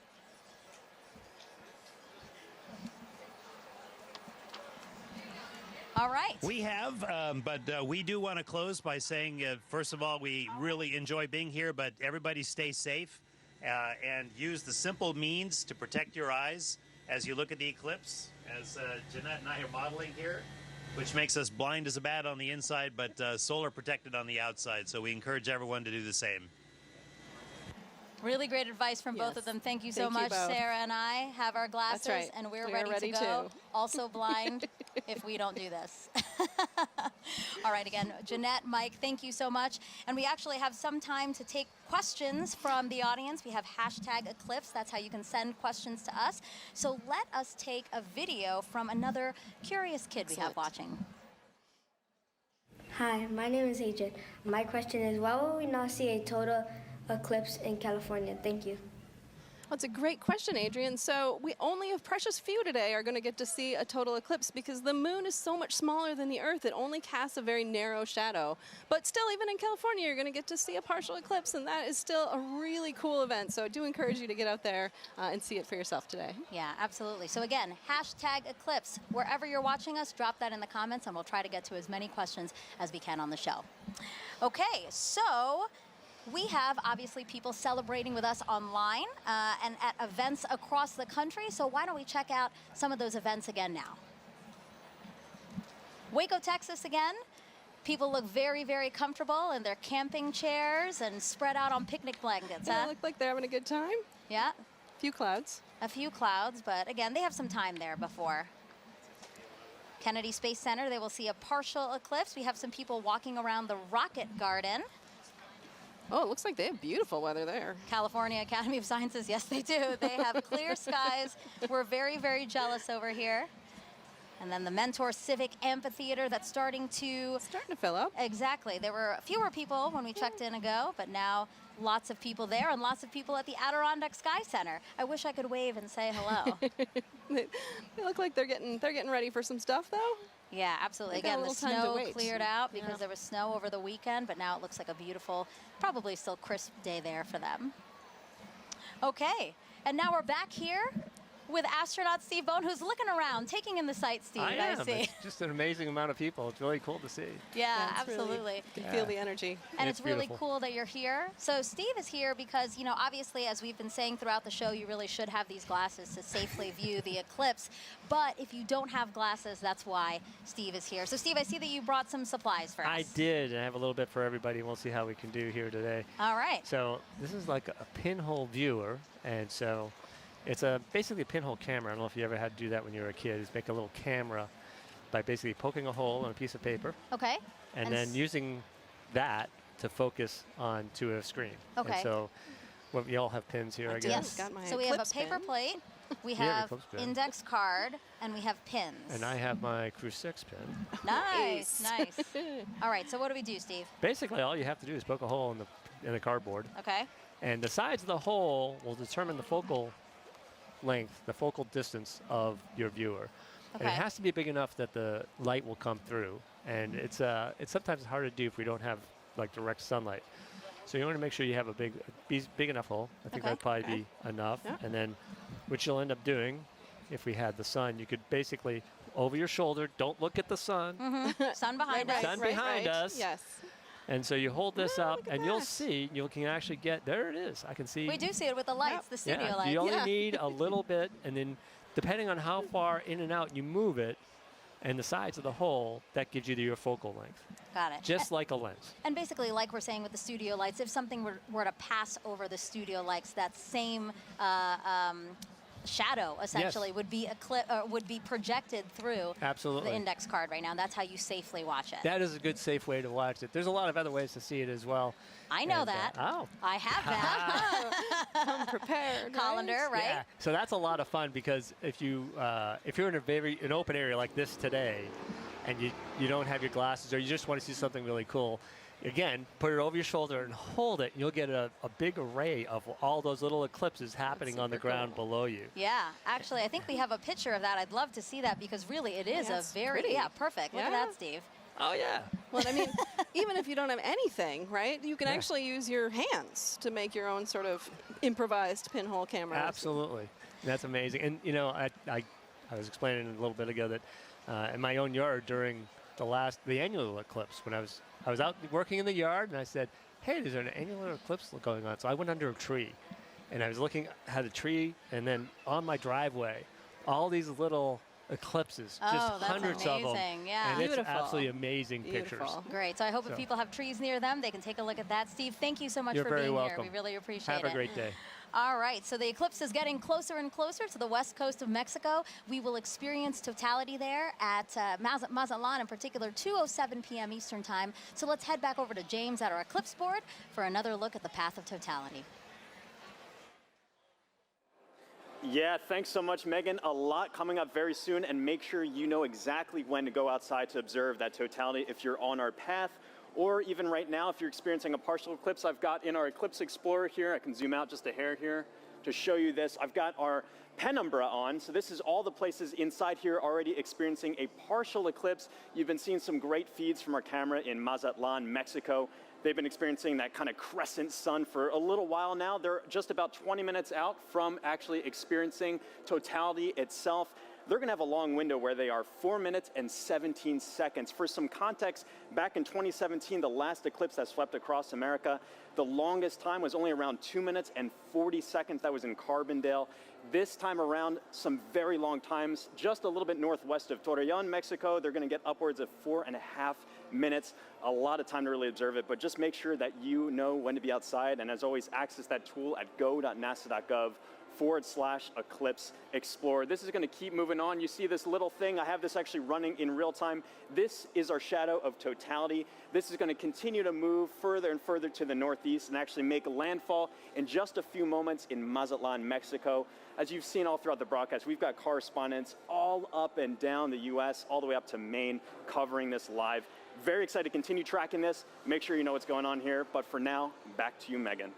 All right. We have, but we do want to close by saying, first of all, we really enjoy being here, but everybody stay safe. And use the simple means to protect your eyes as you look at the eclipse, as Jeanette and I are modeling here, which makes us blind as a bat on the inside, but solar protected on the outside. So we encourage everyone to do the same. Really great advice from both of them. Thank you so Thank you much. both. Sarah and I have our glasses, right. and we're We are ready to ready go. too. Also blind if we don't do this. All right, again, Jeanette, Mike, thank you so much. And we actually have some time to take questions from the audience. We have #Eclipse. That's how you can send questions to us. So let us take a video from another curious kid we have watching. Hi, my name is Adrian. My question is, why will we not see a total eclipse in California? Thank you. Well, it's a great question, Adrian. So we only a precious few today are going to get to see a total eclipse because the moon is so much smaller than the Earth. It only casts a very narrow shadow. But still, even in California, you're going to get to see a partial eclipse, and that is still a really cool event. So I do encourage you to get out there and see it for yourself today. Yeah, absolutely. So again, #Eclipse. Wherever you're watching us, drop that in the comments, and we'll try to get to as many questions as we can on the show. Okay, so we have, obviously, people celebrating with us online and at events across the country. So why don't we check out some of those events again now? Waco, Texas again. People look very, very comfortable in their camping chairs and spread out on picnic blankets. They look like they're having a good time. Yeah. A few clouds. A few clouds, but again, they have some time there before. Kennedy Space Center, they will see a partial eclipse. We have some people walking around the Rocket Garden. Oh, it looks like they have beautiful weather there. California Academy of Sciences, yes, they do. They have clear skies. We're very, very jealous over here. And then the Mentor Civic Amphitheater that's starting to fill up. Exactly. There were fewer people when we checked in ago, but now lots of people there and lots of people at the Adirondack Sky Center. I wish I could wave and say hello. They look like they're getting ready for some stuff, though. Yeah, absolutely. They've got Again, a the little time to snow wait. cleared out because Yeah. there was snow over the weekend, but now it looks like a beautiful, probably still crisp day there for them. Okay, and now we're back here with astronaut Steve Bone, who's looking around, taking in the sights, Steve. I am. see. It's just an amazing amount of people. It's really cool to see. Yeah, it's really- absolutely. you can feel the energy. And it's really beautiful. cool that you're here. So Steve is here because, you know, obviously, as we've been saying throughout the show, you really should have these glasses to safely view the eclipse. But if you don't have glasses, that's why Steve is here. So Steve, I see that you brought some supplies for us. I did, and I have a little bit for everybody, and we'll see how we can do here today. All right. So this is like a pinhole viewer, and so it's basically a pinhole camera. I don't know if you ever had to do that when you were a kid, is make a little camera by basically poking a hole in a piece of paper. Okay. And then using that to focus onto a screen. Okay. And so we all have pins here, I guess. Yes. Got my So we have a Eclipse paper pin. plate, we You have your have Eclipse pin. index card, and we have pins. And I have my Crew 6 pin. Nice, nice. All right, so what do we do, Steve? Basically, all you have to do is poke a hole in the cardboard. Okay. And the sides of the hole will determine the focal length, the focal distance of your viewer. And it Okay. has to be big enough that the light will come through. And it's sometimes hard to do if we don't have like direct sunlight. So you want to make sure you have a big enough hole. I think Okay. that'd probably be enough. Yeah. And then what you'll end up doing, if we had the sun, you could basically over your shoulder, don't look at the sun. Sun behind us. Sun behind us. Yes. And so you hold this up, and you'll see, you can actually get, there it is. I can see. We do see it with the lights, the studio Yeah, lights. you only need a little bit, and then depending on how far in and out you move it, and the size of the hole, that gives you your focal length, Got it. just like a lens. And basically, like we're saying with the studio lights, if something were to pass over the studio lights, that same shadow essentially would be projected through Absolutely. the index card right now. That's how you safely watch it. That is a good, safe way to watch it. There's a lot of other ways to see it as well. I know And, that. Oh. I have that. Come prepared. Colander, right? Yeah. So that's a lot of fun because if you're in an open area like this today, and you don't have your glasses or you just want to see something really cool, again, put it over your shoulder and hold it. And you'll get a big array of all those little eclipses happening on the ground below you. Yeah, actually, I think we have a picture of that. I'd love to see that because really it is Yeah, a it's very, pretty. perfect. Look at Yeah. that, Steve. Oh, yeah. Well, I mean, even if you don't have anything, right, you can actually use your hands to make your own sort of improvised pinhole camera. Absolutely. That's amazing. And, you know, I was explaining a little bit ago that in my own yard during the annular eclipse, when I was out working in the yard, and I said, hey, there's an annular eclipse going on. So I went under a tree, and I was looking at a tree, and then on my driveway, all these little eclipses, just Oh, that's hundreds of them. amazing, yeah. And Beautiful. it's absolutely amazing pictures. Beautiful. Great. So I hope if So- people have trees near them, they can take a look at that. Steve, thank you so much You're for very being welcome. here. We really appreciate it. Have a great day. All right, so the eclipse is getting closer and closer to the west coast of Mexico. We will experience totality there at Mazatlan, in particular, 2:07 p.m. Eastern Time. So let's head back over to James at our eclipse board for another look at the path of totality. Yeah, thanks so much, Megan. A lot coming up very soon, and make sure you know exactly when to go outside to observe that totality if you're on our path, or even right now if you're experiencing a partial eclipse. I've got in our Eclipse Explorer here, I can zoom out just a hair here to show you this. I've got our penumbra on, so this is all the places inside here already experiencing a partial eclipse. You've been seeing some great feeds from our camera in Mazatlan, Mexico. They've been experiencing that kind of crescent sun for a little while now. They're just about 20 minutes out from actually experiencing totality itself. They're going to have a long window where they are 4 minutes and 17 seconds. For some context, back in 2017, the last eclipse that swept across America, the longest time was only around 2 minutes and 40 seconds. That was in Carbondale. This time around, some very long times, just a little bit northwest of Torreon, Mexico. They're going to get upwards of 4.5 minutes. A lot of time to really observe it, but just make sure that you know when to be outside. And as always, access that tool at go.nasa.gov eclipse explorer. This is going to keep moving on. You see this little thing. I have this actually running in real time. This is our shadow of totality. This is going to continue to move further and further to the northeast and actually make landfall in just a few moments in Mazatlan, Mexico. As you've seen all throughout the broadcast, we've got correspondents all up and down the U.S., all the way up to Maine, covering this live. Very excited to continue tracking this. Make sure you know what's going on here. But for now, back to you, Megan.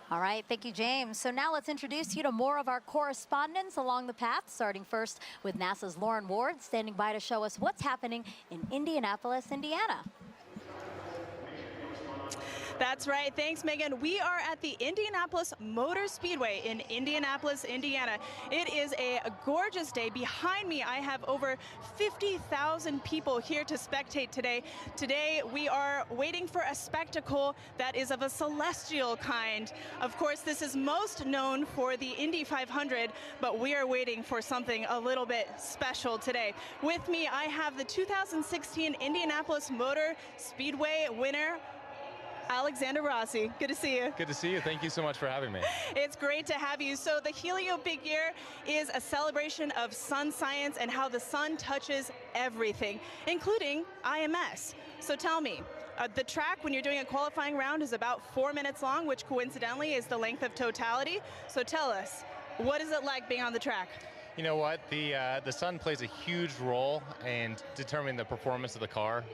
All right, thank you, James. So now let's introduce you to more of our correspondents along the path, starting first with NASA's Lauren Ward, standing by to show us what's happening in Indianapolis, Indiana. That's right. Thanks, Megan. We are at the Indianapolis Motor Speedway in Indianapolis, Indiana. It is a gorgeous day. Behind me, I have over 50,000 people here to spectate today. Today, we are waiting for a spectacle that is of a celestial kind. Of course, this is most known for the Indy 500, but we are waiting for something a little bit special today. With me, I have the 2016 Indianapolis Motor Speedway winner, Alexander Rossi. Good to see you. Good to see you. Thank you so much for having me. It's great to have you. So the Helio Big Year is a celebration of sun science and how the sun touches everything, including IMS. So tell me, the track when you're doing a qualifying round is about 4 minutes long, which coincidentally is the length of totality. So tell us, what is it like being on the track? You know what? The sun plays a huge role in determining the performance of the car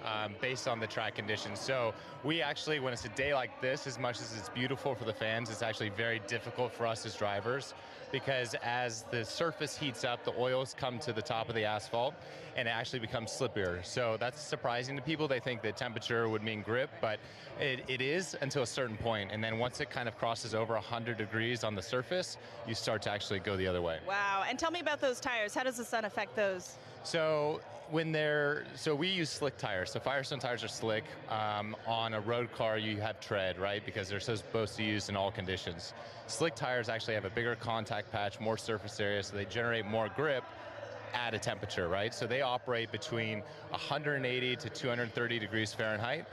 based on the track conditions. So we actually, when it's a day like this, as much as it's beautiful for the fans, it's actually very difficult for us as drivers, because as the surface heats up, the oils come to the top of the asphalt and it actually becomes slippier. So that's surprising to people. They think that temperature would mean grip, but it is until a certain point. And then once it kind of crosses over 100 degrees on the surface, you start to actually go the other way. Wow. And tell me about those tires. How does the sun affect those? So we use slick tires. So Firestone tires are slick. On a road car, you have tread, right? Because they're supposed to use in all conditions. Slick tires actually have a bigger contact patch, more surface area, so they generate more grip at a temperature, right? So they operate between 180 to 230 degrees Fahrenheit.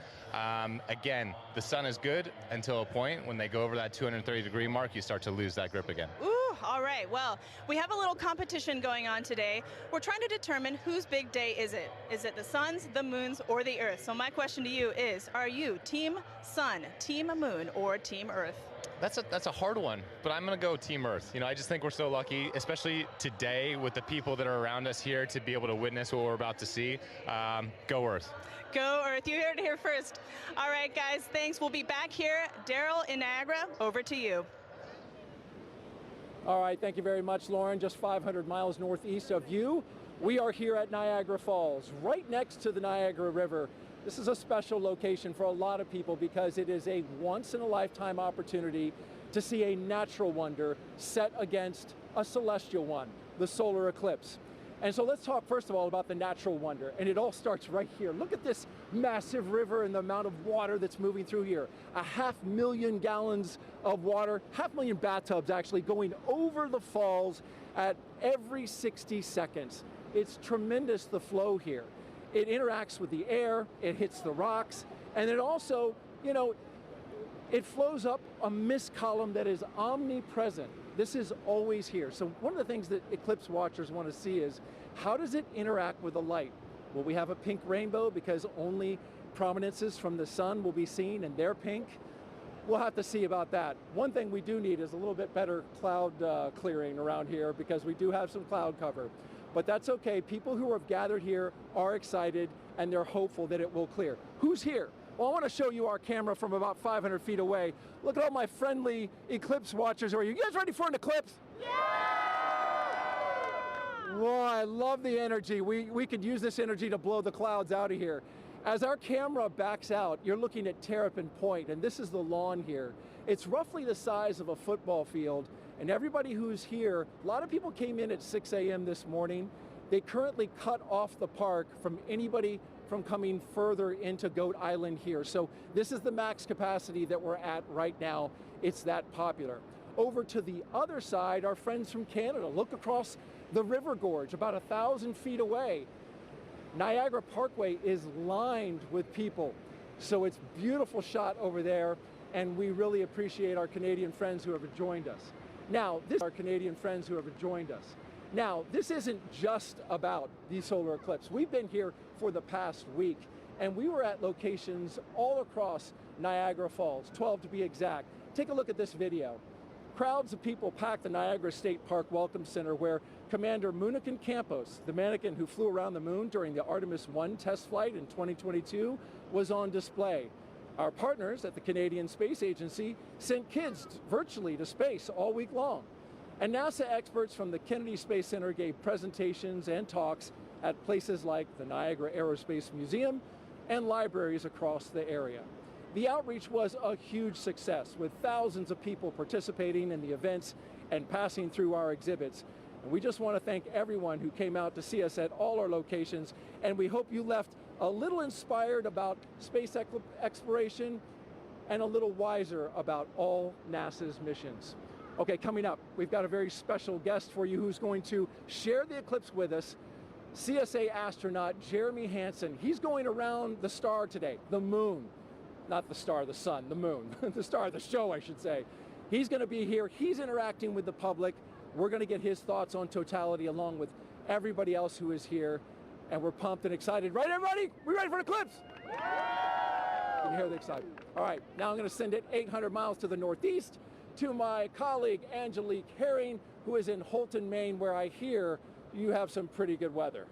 Again, the sun is good until a point. When they go over that 230 degree mark, you start to lose that grip again. Ooh, all right. Well, we have a little competition going on today. We're trying to determine whose big day is it. Is it the sun's, the moon's, or the Earth? So my question to you is, are you Team Sun, Team Moon, or Team Earth? That's a hard one, but I'm going to go Team Earth. You know, I just think we're so lucky, especially today with the people that are around us here, to be able to witness what we're about to see. Go Earth. Go Earth. You heard it here first. All right, guys, thanks. We'll be back here. Daryl in Niagara, over to you. All right, thank you very much, Lauren. Just 500 miles northeast of you, we are here at Niagara Falls, right next to the Niagara River. This is a special location for a lot of people because it is a once-in-a-lifetime opportunity to see a natural wonder set against a celestial one, the solar eclipse. And so let's talk first of all about the natural wonder, and it all starts right here. Look at this massive river and the amount of water that's moving through here. 500,000 gallons of water, 500,000 bathtubs actually going over the falls at every 60 seconds. It's tremendous, the flow here. It interacts with the air, it hits the rocks, and it also, you know, it flows up a mist column that is omnipresent. This is always here. So one of the things that eclipse watchers want to see is, how does it interact with the light? Will we have a pink rainbow because only prominences from the sun will be seen and they're pink? We'll have to see about that. One thing we do need is a little bit better cloud clearing around here, because we do have some cloud cover. But that's okay. People who have gathered here are excited and they're hopeful that it will clear. Who's here? Well, I want to show you our camera from about 500 feet away. Look at all my friendly eclipse watchers. Are you guys ready for an eclipse? Yeah! Whoa, I love the energy. We could use this energy to blow the clouds out of here. As our camera backs out, you're looking at Terrapin Point, and this is the lawn here. It's roughly the size of a football field, and everybody who's here, a lot of people came in at 6 a.m. this morning. They currently cut off the park from anybody from coming further into Goat Island here. So this is the max capacity that we're at right now. It's that popular. Over to the other side, our friends from Canada. Look across the river gorge, about 1,000 feet away. Niagara Parkway is lined with people. So it's a beautiful shot over there, and we really appreciate our Canadian friends who have joined us. Now, this is our Canadian friends who have joined us. Now, this isn't just about the solar eclipse. We've been here for the past week, and we were at locations all across Niagara Falls, 12 to be exact. Take a look at this video. Crowds of people packed the Niagara State Park Welcome Center, where Commander Munikin Campos, the mannequin who flew around the moon during the Artemis 1 test flight in 2022, was on display. Our partners at the Canadian Space Agency sent kids virtually to space all week long. And NASA experts from the Kennedy Space Center gave presentations and talks at places like the Niagara Aerospace Museum and libraries across the area. The outreach was a huge success, with thousands of people participating in the events and passing through our exhibits. And we just want to thank everyone who came out to see us at all our locations, and we hope you left a little inspired about space exploration and a little wiser about all NASA's missions. Okay, coming up, we've got a very special guest for you who's going to share the eclipse with us, CSA astronaut Jeremy Hansen. He's going around the star today, the moon. Not the star, the sun, the moon. The star of the show, I should say. He's going to be here. He's interacting with the public. We're going to get his thoughts on totality along with everybody else who is here. And we're pumped and excited. Right, everybody? We ready for the eclipse? You can hear the excitement. All right, now I'm going to send it 800 miles to the northeast to my colleague Angelique Herring, who is in Holton, Maine, where I hear you have some pretty good weather.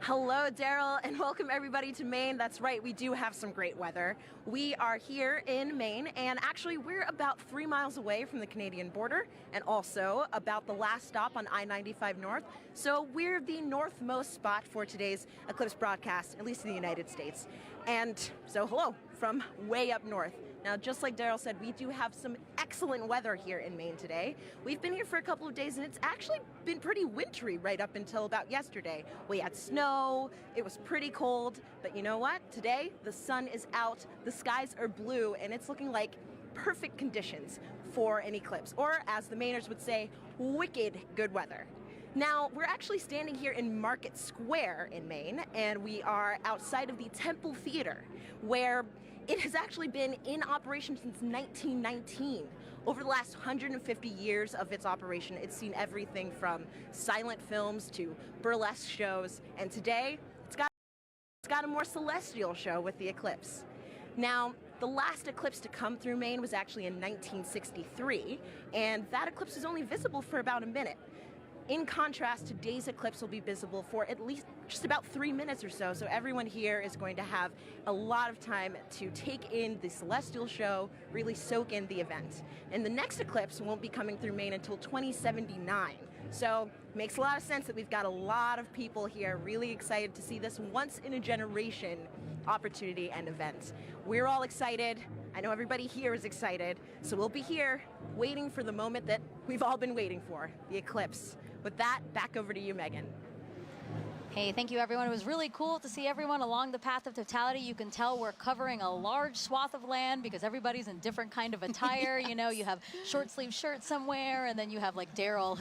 Hello, Daryl, and welcome everybody to Maine. That's right, we do have some great weather. We are here in Maine, and actually we're about 3 miles away from the Canadian border, and also about the last stop on I-95 North. So we're the northmost spot for today's eclipse broadcast, at least in the United States. And so hello from way up north. Now, just like Daryl said, we do have some excellent weather here in Maine today. We've been here for a couple of days, and it's actually been pretty wintry right up until about yesterday. We had snow, it was pretty cold, but you know what? Today, the sun is out, the skies are blue, and it's looking like perfect conditions for an eclipse, or as the Mainers would say, wicked good weather. Now, we're actually standing here in Market Square in Maine, and we are outside of the Temple Theater, where it has actually been in operation since 1919. Over the last 150 years of its operation, it's seen everything from silent films to burlesque shows, and today it's got a more celestial show with the eclipse. Now, the last eclipse to come through Maine was actually in 1963, and that eclipse was only visible for about a minute. In contrast, today's eclipse will be visible for at least just about 3 minutes or so, so everyone here is going to have a lot of time to take in the celestial show, really soak in the event. And the next eclipse won't be coming through Maine until 2079. So it makes a lot of sense that we've got a lot of people here really excited to see this once-in-a-generation opportunity and event. We're all excited. I know everybody here is excited. So we'll be here waiting for the moment that we've all been waiting for, the eclipse. With that, back over to you, Megan. Hey, thank you, everyone. It was really cool to see everyone along the path of totality. You can tell we're covering a large swath of land because everybody's in different kind of attire. You know, you have short sleeve shirts somewhere, and then you have like Daryl,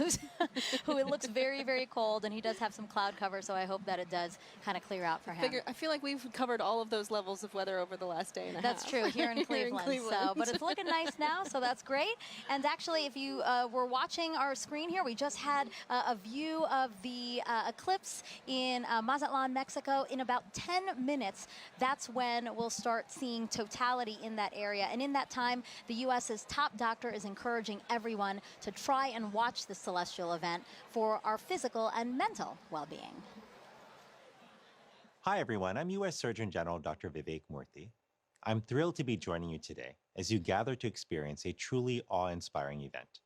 who it looks very, very cold, and he does have some cloud cover, so I hope that it does kind of clear out for him. I feel like we've covered all of those levels of weather over the last day and a half. That's true, here in Cleveland. So, but it's looking nice now, so that's great. And actually, if you were watching our screen here, we just had a view of the eclipse in Mazatlan, Mexico. In about 10 minutes, that's when we'll start seeing totality in that area. And in that time, the U.S.'s top doctor is encouraging everyone to try and watch the celestial event for our physical and mental well-being. Hi, everyone. I'm U.S. Surgeon General Dr. Vivek Murthy. I'm thrilled to be joining you today as you gather to experience a truly awe-inspiring event,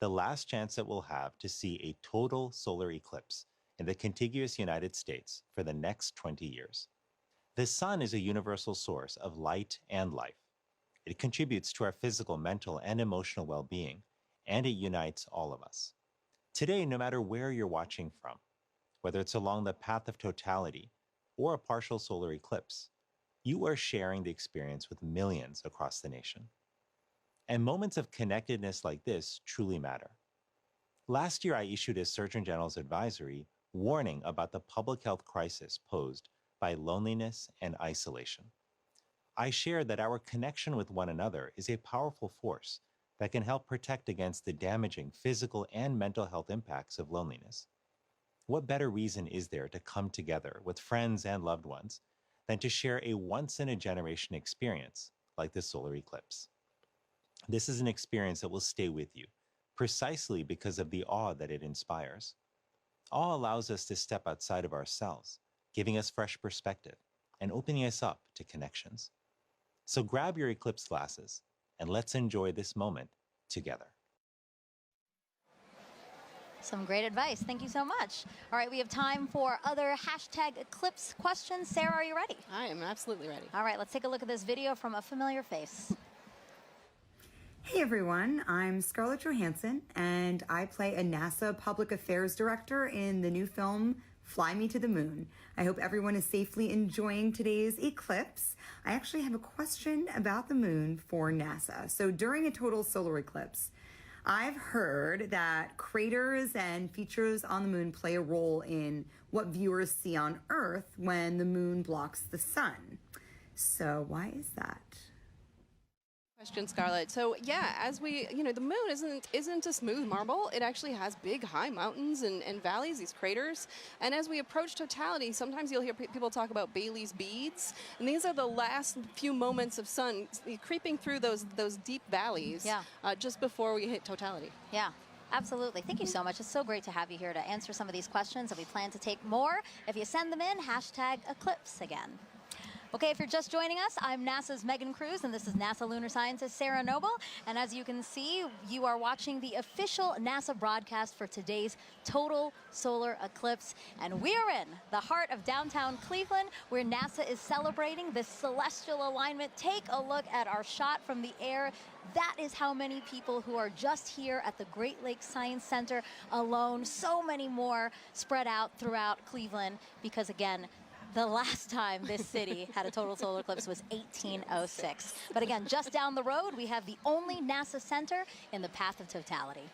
the last chance that we'll have to see a total solar eclipse in the contiguous United States for the next 20 years. The sun is a universal source of light and life. It contributes to our physical, mental, and emotional well-being, and it unites all of us. Today, no matter where you're watching from, whether it's along the path of totality or a partial solar eclipse, you are sharing the experience with millions across the nation. And moments of connectedness like this truly matter. Last year, I issued a Surgeon General's advisory warning about the public health crisis posed by loneliness and isolation. I shared that our connection with one another is a powerful force that can help protect against the damaging physical and mental health impacts of loneliness. What better reason is there to come together with friends and loved ones than to share a once-in-a-generation experience like the solar eclipse? This is an experience that will stay with you, precisely because of the awe that it inspires. Awe allows us to step outside of ourselves, giving us fresh perspective and opening us up to connections. So grab your eclipse glasses and let's enjoy this moment together. Some great advice. Thank you so much. All right, we have time for other hashtag Eclipse questions. Sarah, are you ready? I am absolutely ready. All right, let's take a look at this video from a familiar face. Hey everyone, I'm Scarlett Johansson and I play a NASA Public Affairs Director in the new film Fly Me to the Moon. I hope everyone is safely enjoying today's eclipse. I actually have a question about the moon for NASA. So during a total solar eclipse, I've heard that craters and features on the moon play a role in what viewers see on Earth when the moon blocks the sun. So why is that? Question, Scarlett. So yeah, as we, the moon isn't a smooth marble. It actually has big, high mountains and valleys, these craters. And as we approach totality, sometimes you'll hear people talk about Bailey's beads, and these are the last few moments of sun creeping through those deep valleys. Yeah. Just before we hit totality. Yeah. Absolutely. Thank you so much. It's so great to have you here to answer some of these questions, and we plan to take more. If you send them in, hashtag Eclipse again. Okay, if you're just joining us, I'm NASA's Megan Cruz, and this is NASA lunar scientist Sarah Noble. And as you can see, you are watching the official NASA broadcast for today's total solar eclipse. And we are in the heart of downtown Cleveland, where NASA is celebrating this celestial alignment. Take a look at our shot from the air. That is how many people who are just here at the Great Lakes Science Center alone. So many more spread out throughout Cleveland, because again, the last time this city had a total solar eclipse was 1806. But again, just down the road, we have the only NASA center in the path of totality.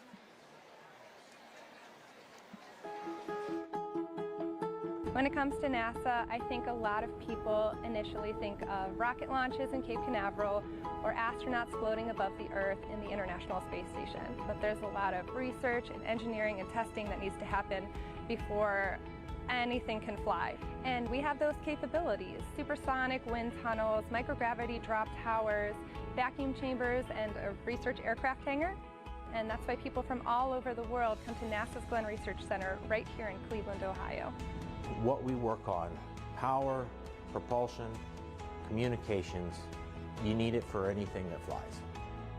When it comes to NASA, I think a lot of people initially think of rocket launches in Cape Canaveral or astronauts floating above the Earth in the International Space Station. But there's a lot of research and engineering and testing that needs to happen before anything can fly. And we have those capabilities: supersonic wind tunnels, microgravity drop towers, vacuum chambers, and a research aircraft hangar. And that's why people from all over the world come to NASA's Glenn Research Center right here in Cleveland, Ohio. What we work on: power, propulsion, communications. You need it for anything that flies.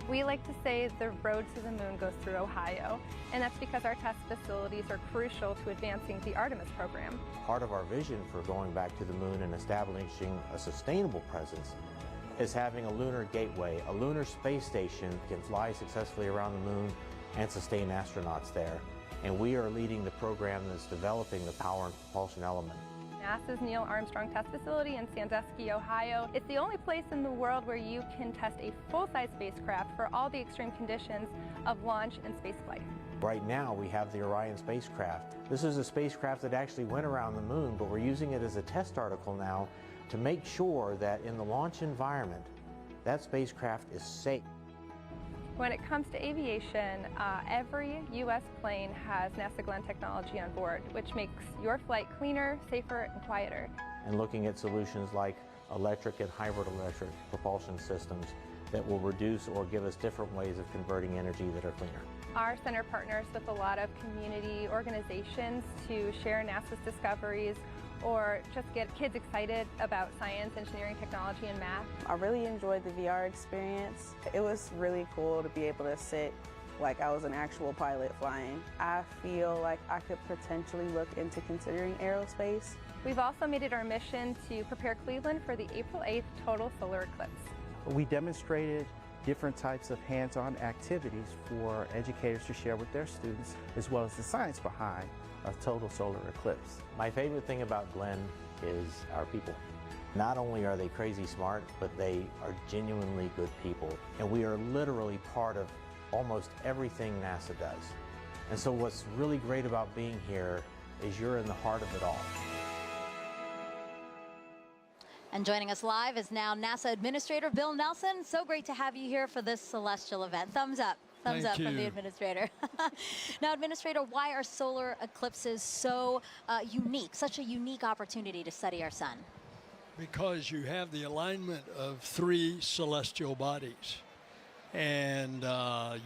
We like to say the road to the moon goes through Ohio, and that's because our test facilities are crucial to advancing the Artemis program. Part of our vision for going back to the moon and establishing a sustainable presence is having a lunar gateway. A lunar space station can fly successfully around the moon and sustain astronauts there. And we are leading the program that's developing the power and propulsion element. NASA's Neil Armstrong Test Facility in Sandusky, Ohio. It's the only place in the world where you can test a full-size spacecraft for all the extreme conditions of launch and spaceflight. Right now we have the Orion spacecraft. This is a spacecraft that actually went around the moon, but we're using it as a test article now to make sure that in the launch environment, that spacecraft is safe. When it comes to aviation, every U.S. plane has NASA Glenn technology on board, which makes your flight cleaner, safer, and quieter. And looking at solutions like electric and hybrid electric propulsion systems that will reduce or give us different ways of converting energy that are cleaner. Our center partners with a lot of community organizations to share NASA's discoveries or just get kids excited about science, engineering, technology, and math. I really enjoyed the VR experience. It was really cool to be able to sit like I was an actual pilot flying. I feel like I could potentially look into considering aerospace. We've also made it our mission to prepare Cleveland for the April 8th total solar eclipse. We demonstrated different types of hands-on activities for educators to share with their students, as well as the science behind a total solar eclipse. My favorite thing about Glenn is our people. Not only are they crazy smart, but they are genuinely good people. And we are literally part of almost everything NASA does. And so what's really great about being here is you're in the heart of it all. And joining us live is now NASA Administrator Bill Nelson. So great to have you here for this celestial event. Thumbs up. Thumbs Thank up from the you. Administrator. Now, Administrator, why are solar eclipses so unique, such a unique opportunity to study our sun? Because you have the alignment of 3 celestial bodies, and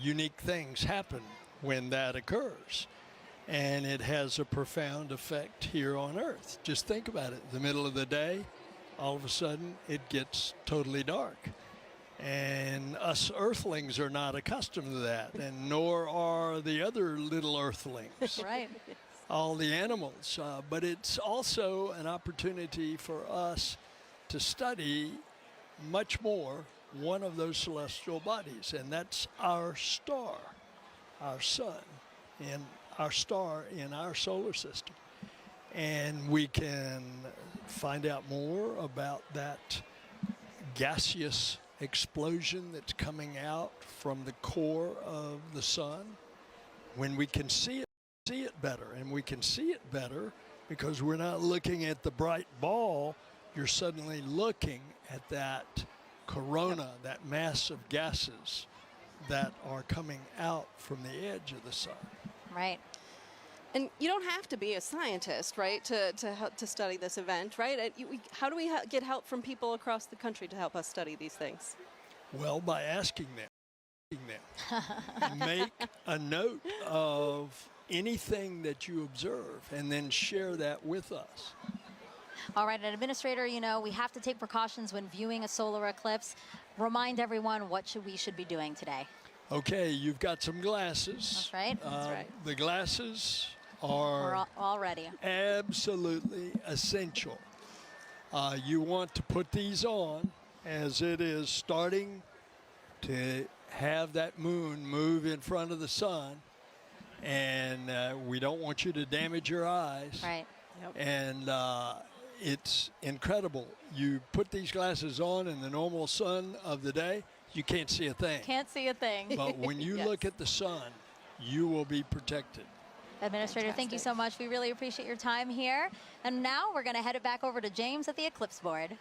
unique things happen when that occurs. And it has a profound effect here on Earth. Just think about it. The middle of the day, all of a sudden, it gets totally dark. And us Earthlings are not accustomed to that, and nor are the other little Earthlings. Right. All the animals. But it's also an opportunity for us to study much more one of those celestial bodies, and that's our star, our sun, and our star in our solar system. And we can find out more about that gaseous explosion that's coming out from the core of the sun. When we can see it better, and we can see it better because we're not looking at the bright ball, you're suddenly looking at that corona, that mass of gases that are coming out from the edge of the sun. Right. And you don't have to be a scientist, right, to study this event, right? How do we get help from people across the country to help us study these things? Well, by asking them. Make a note of anything that you observe and then share that with us. All right, and Administrator, you know, we have to take precautions when viewing a solar eclipse. Remind everyone what we should be doing today. Okay, you've got some glasses. That's right. That's right. The glasses are all ready. Absolutely essential. You want to put these on as it is starting to have that moon move in front of the sun, and we don't want you to damage your eyes. Right. Yep. And it's incredible. You put these glasses on in the normal sun of the day, you can't see a thing. Can't see a thing. But when you Yes. look at the sun, you will be protected. Administrator, thank you so much. We really appreciate your time here. And now we're going to head it back over to James at the Eclipse board.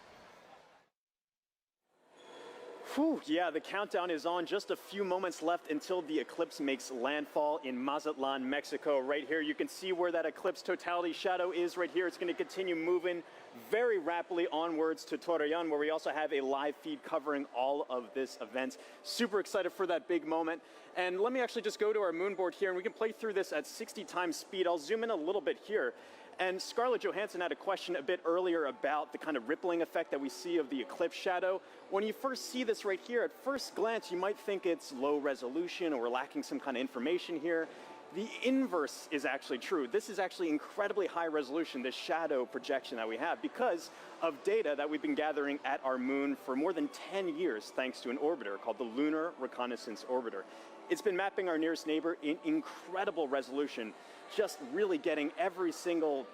Whew, yeah, the countdown is on. Just a few moments left until the eclipse makes landfall in Mazatlan, Mexico. Right here, you can see where that eclipse totality shadow is right here. It's going to continue moving very rapidly onwards to Torreon, where we also have a live feed covering all of this event. Super excited for that big moment. And let me actually just go to our moon board here, and we can play through this at 60 times speed. I'll zoom in a little bit here. And Scarlett Johansson had a question a bit earlier about the kind of rippling effect that we see of the eclipse shadow. When you first see this right here, at first glance, you might think it's low resolution or we're lacking some kind of information here. The inverse is actually true. This is actually incredibly high resolution, this shadow projection that we have, because of data that we've been gathering at our moon for more than 10 years, thanks to an orbiter called the Lunar Reconnaissance Orbiter. It's been mapping our nearest neighbor in incredible resolution, just really getting every single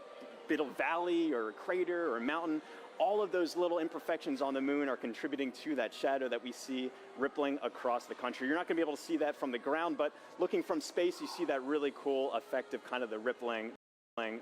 bit of valley or crater or mountain. All of those little imperfections on the moon are contributing to that shadow that we see rippling across the country. You're not going to be able to see that from the ground, but looking from space, you see that really cool effect of kind of the rippling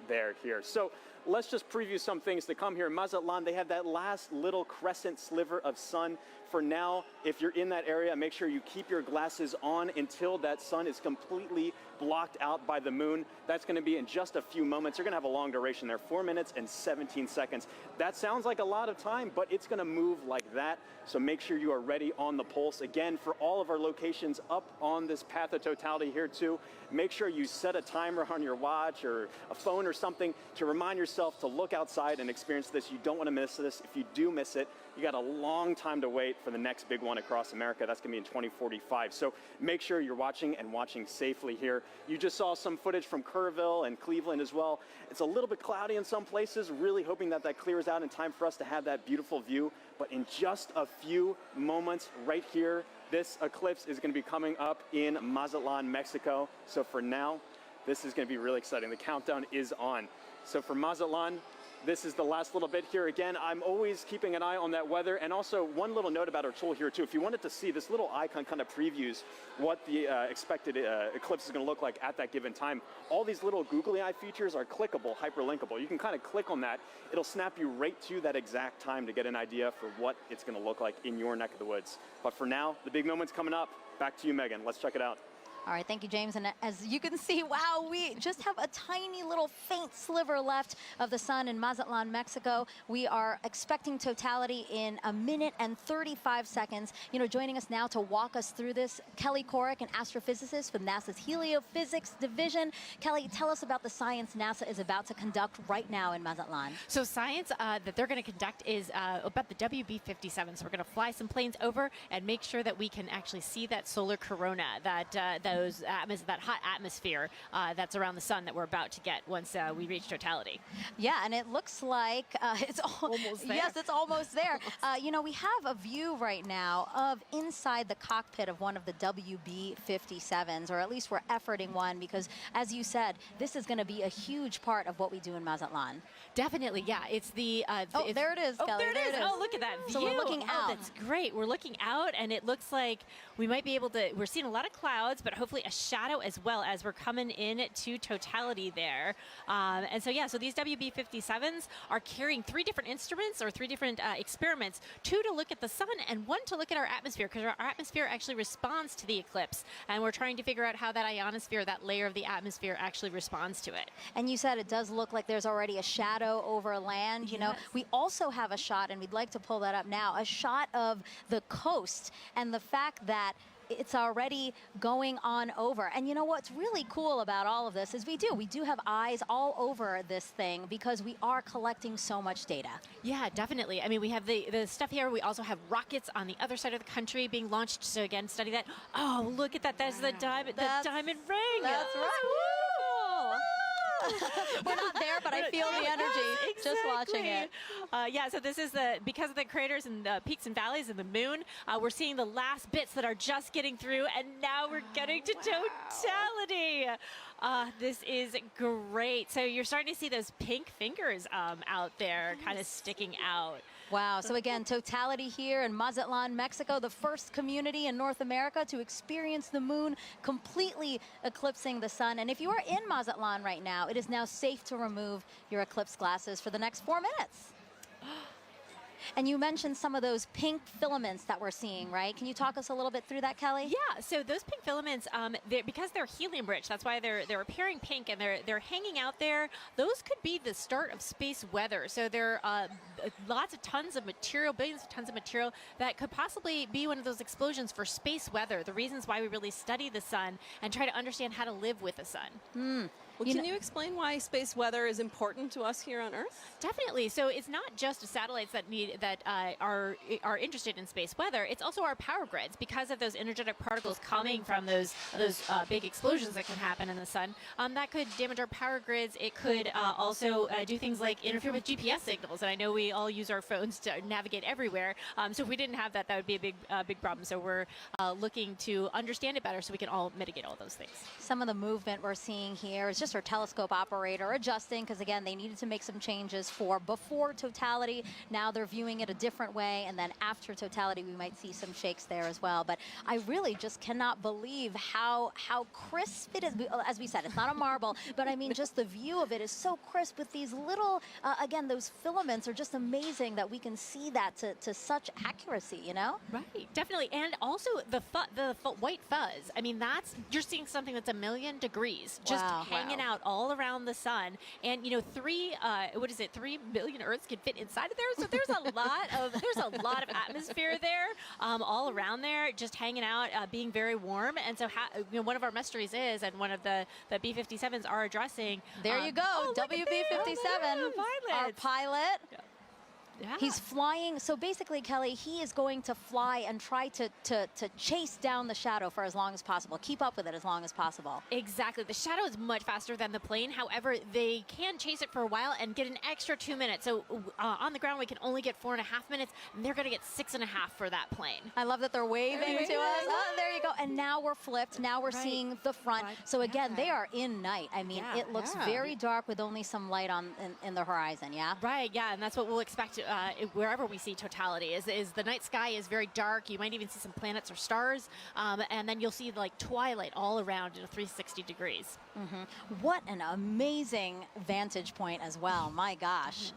there here. So let's just preview some things to come here. Mazatlan, they have that last little crescent sliver of sun. For now, if you're in that area, make sure you keep your glasses on until that sun is completely blocked out by the moon. That's going to be in just a few moments. You're going to have a long duration there, 4 minutes and 17 seconds. That sounds like a lot of time, but it's going to move like that. So make sure you are ready on the pulse. Again, for all of our locations up on this path of totality here too, make sure you set a timer on your watch or a phone or something to remind yourself to look outside and experience this. You don't want to miss this. If you do miss it, you got a long time to wait for the next big one across America. That's going to be in 2045. So make sure you're watching and watching safely here. You just saw some footage from Kerrville and Cleveland as well. It's a little bit cloudy in some places, really hoping that that clears out in time for us to have that beautiful view. But in just a few moments right here, this eclipse is going to be coming up in Mazatlan, Mexico. So for now, this is going to be really exciting. The countdown is on. So for Mazatlan, This is the last little bit here. Again, I'm always keeping an eye on that weather. And also one little note about our tool here too. If you wanted to see, this little icon kind of previews what the expected eclipse is going to look like at that given time. All these little googly eye features are clickable, hyperlinkable. You can kind of click on that. It'll snap you right to that exact time to get an idea for what it's going to look like in your neck of the woods. But for now, the big moment's coming up. Back to you, Megan. Let's check it out. All right, thank you, James. And as you can see, wow, we just have a tiny little faint sliver left of the sun in Mazatlan, Mexico. We are expecting totality in 1 minute and 35 seconds. You know, joining us now to walk us through this, Kelly Korrick, an astrophysicist from NASA's Heliophysics Division. Kelly, tell us about the science NASA is about to conduct right now in Mazatlan. So science that they're going to conduct is about the WB-57. So we're going to fly some planes over and make sure that we can actually see that solar corona, that hot atmosphere that's around the sun that we're about to get once we reach totality. Yeah, and it looks like it's almost there. Yes, it's almost there. You know, we have a view right now of inside the cockpit of one of the WB-57s, or at least we're efforting one, because as you said, this is going to be a huge part of what we do in Mazatlan. Definitely, yeah. It's the there it is, Kelly. Oh, there it is. Oh, look at that view. So we're looking out. That's great. We're looking out, and it looks like we might be able to. We're seeing a lot of clouds, but hopefully a shadow as well as we're coming in to totality there. And so yeah, so these WB-57s are carrying 3 different instruments or 3 different experiments, 2 to look at the sun and 1 to look at our atmosphere, because our atmosphere actually responds to the eclipse, and we're trying to figure out how that ionosphere, that layer of the atmosphere, actually responds to it. And you said it does look like there's already a shadow over land. You know, we also have a shot, and we'd like to pull that up now, a shot of the coast and the fact that it's already going on over. And you know what's really cool about all of this is we do have eyes all over this thing because we are collecting so much data. Yeah, definitely. I mean, we have the stuff here. We also have rockets on the other side of the country being launched. So again, study that. Oh, look at that. There's the diamond ring. That's right. We're not there, but I feel the energy just watching it. Yeah, so this is because of the craters and the peaks and valleys and the moon, we're seeing the last bits that are just getting through, and now we're getting to totality. This is great. So you're starting to see those pink fingers out there kind of sticking out. Wow. So again, totality here in Mazatlan, Mexico, the first community in North America to experience the moon completely eclipsing the sun. And if you are in Mazatlan right now, it is now safe to remove your eclipse glasses for the next 4 minutes. And you mentioned some of those pink filaments that we're seeing, right? Can you talk us a little bit through that, Kelly? Yeah, so those pink filaments, because they're helium-rich, that's why they're appearing pink and they're hanging out there. Those could be the start of space weather. So there are lots of tons of material, billions of tons of material that could possibly be one of those explosions for space weather, the reasons why we really study the sun and try to understand how to live with the sun. Well, can you explain why space weather is important to us here on Earth? Definitely. So it's not just satellites that are interested in space weather. It's also our power grids, because of those energetic particles coming from those big explosions that can happen in the sun. That could damage our power grids. It could also do things like interfere with GPS signals. And I know we all use our phones to navigate everywhere. So if we didn't have that, that would be a big problem. So we're looking to understand it better so we can all mitigate all those things. Some of the movement we're seeing here is just our telescope operator adjusting, because again, they needed to make some changes for before totality. Now they're viewing it a different way, and then after totality we might see some shakes there as well. But I really just cannot believe how crisp it is. As we said, it's not a marble, but I mean just the view of it is so crisp with these little again, those filaments are just amazing that we can see that to such accuracy, you know? Right, definitely. And also the white fuzz. I mean, you're seeing something that's 1,000,000 degrees just hanging out all around the sun. And you know, 3 billion Earths can fit inside of there. So there's a lot of atmosphere there, all around there, just hanging out, being very warm. And so one of our mysteries is, and one of the B-57s are addressing. There you go, WB-57, our pilot. He's flying. So basically, Kelly, he is going to fly and try to chase down the shadow for as long as possible, keep up with it as long as possible. Exactly. The shadow is much faster than the plane. However, they can chase it for a while and get an extra 2 minutes. So on the ground, we can only get 4.5 minutes, and they're going to get 6.5 for that plane. I love that they're waving to us. Oh, there you go. And now we're flipped. Now we're seeing the front. So again, they are in night. I mean, it looks very dark with only some light on in the horizon, yeah? Right, yeah, and that's what we'll expect wherever we see totality, is the night sky is very dark. You might even see some planets or stars, and then you'll see like twilight all around in a 360 degrees. What an amazing vantage point as well. My gosh.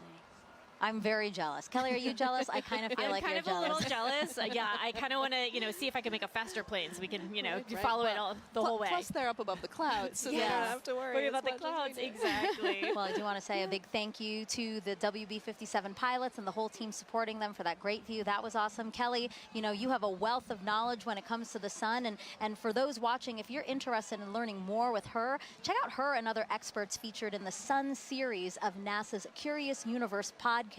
I'm very jealous. Kelly, are you jealous? I kind of feel like you're jealous. I'm kind of a little jealous. Yeah, I kind of want to, see if I can make a faster plane so we can, follow it the whole way. Plus, they're up above the clouds, so they don't have to worry about the clouds. Exactly. Well, I do want to say a big thank you to the WB-57 pilots and the whole team supporting them for that great view. That was awesome. Kelly, you have a wealth of knowledge when it comes to the sun. And for those watching, if you're interested in learning more with her, check out her and other experts featured in the Sun series of NASA's Curious Universe podcast.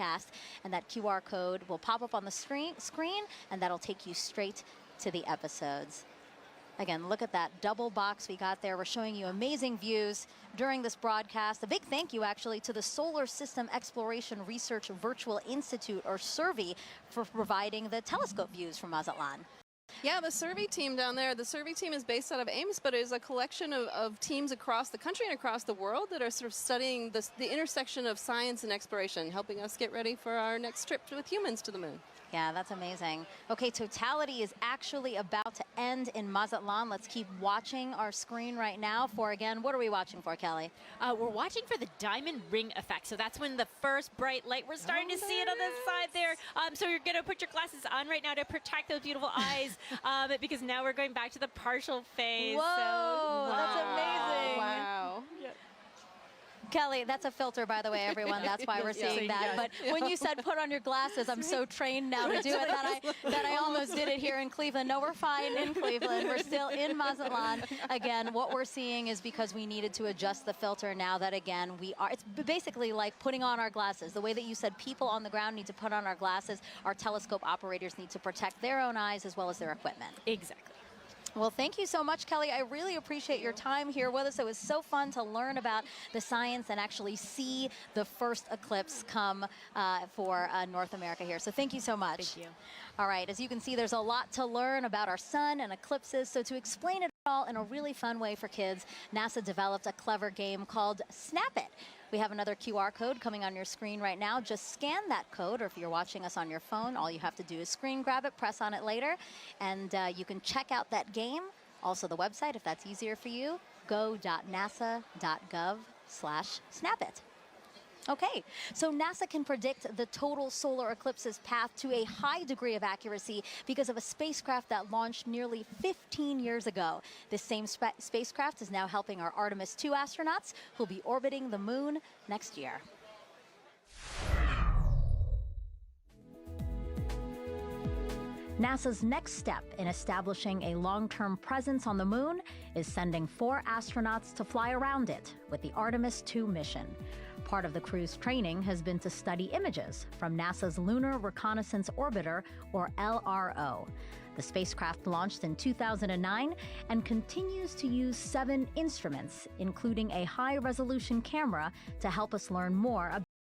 And that QR code will pop up on the screen, and that'll take you straight to the episodes. Again, look at that double box we got there. We're showing you amazing views during this broadcast. A big thank you, actually, to the Solar System Exploration Research Virtual Institute, or SERVI, for providing the telescope views from Mazatlan. Yeah, the SERVI team down there, the SERVI team is based out of Ames, but it is a collection of teams across the country and across the world that are sort of studying the intersection of science and exploration, helping us get ready for our next trip with humans to the moon. Yeah, that's amazing. Okay, totality is actually about to end in Mazatlan. Let's keep watching our screen right now for, again, what are we watching for, Kelly? We're watching for the diamond ring effect. So that's when the first bright light, we're starting to see it on this side there. So you're going to put your glasses on right now to protect those beautiful eyes, because now we're going back to the partial phase. Whoa, that's amazing. Wow. Yep. Kelly, that's a filter, by the way, everyone. That's why we're seeing that. But when you said put on your glasses, I'm so trained now to do it that I almost did it here in Cleveland. No, we're fine in Cleveland. We're still in Mazatlan. Again, what we're seeing is because we needed to adjust the filter now that, again, it's basically like putting on our glasses. The way that you said people on the ground need to put on our glasses, our telescope operators need to protect their own eyes as well as their equipment. Exactly. Well, thank you so much, Kelly. I really appreciate your time here with us. It was so fun to learn about the science and actually see the first eclipse come for North America here. So thank you so much. Thank you. All right, as you can see, there's a lot to learn about our sun and eclipses. So to explain it all in a really fun way for kids, NASA developed a clever game called Snap It. We have another QR code coming on your screen right now. Just scan that code, or if you're watching us on your phone, all you have to do is screen grab it, press on it later, and you can check out that game. Also the website, if that's easier for you, go.nasa.gov/snapit. Okay, so NASA can predict the total solar eclipse's path to a high degree of accuracy because of a spacecraft that launched nearly 15 years ago. This same spacecraft is now helping our Artemis II astronauts who'll be orbiting the moon next year. NASA's next step in establishing a long-term presence on the moon is sending 4 astronauts to fly around it with the Artemis II mission. Part of the crew's training has been to study images from NASA's Lunar Reconnaissance Orbiter, or LRO. The spacecraft launched in 2009 and continues to use 7 instruments, including a high-resolution camera, to help us learn more about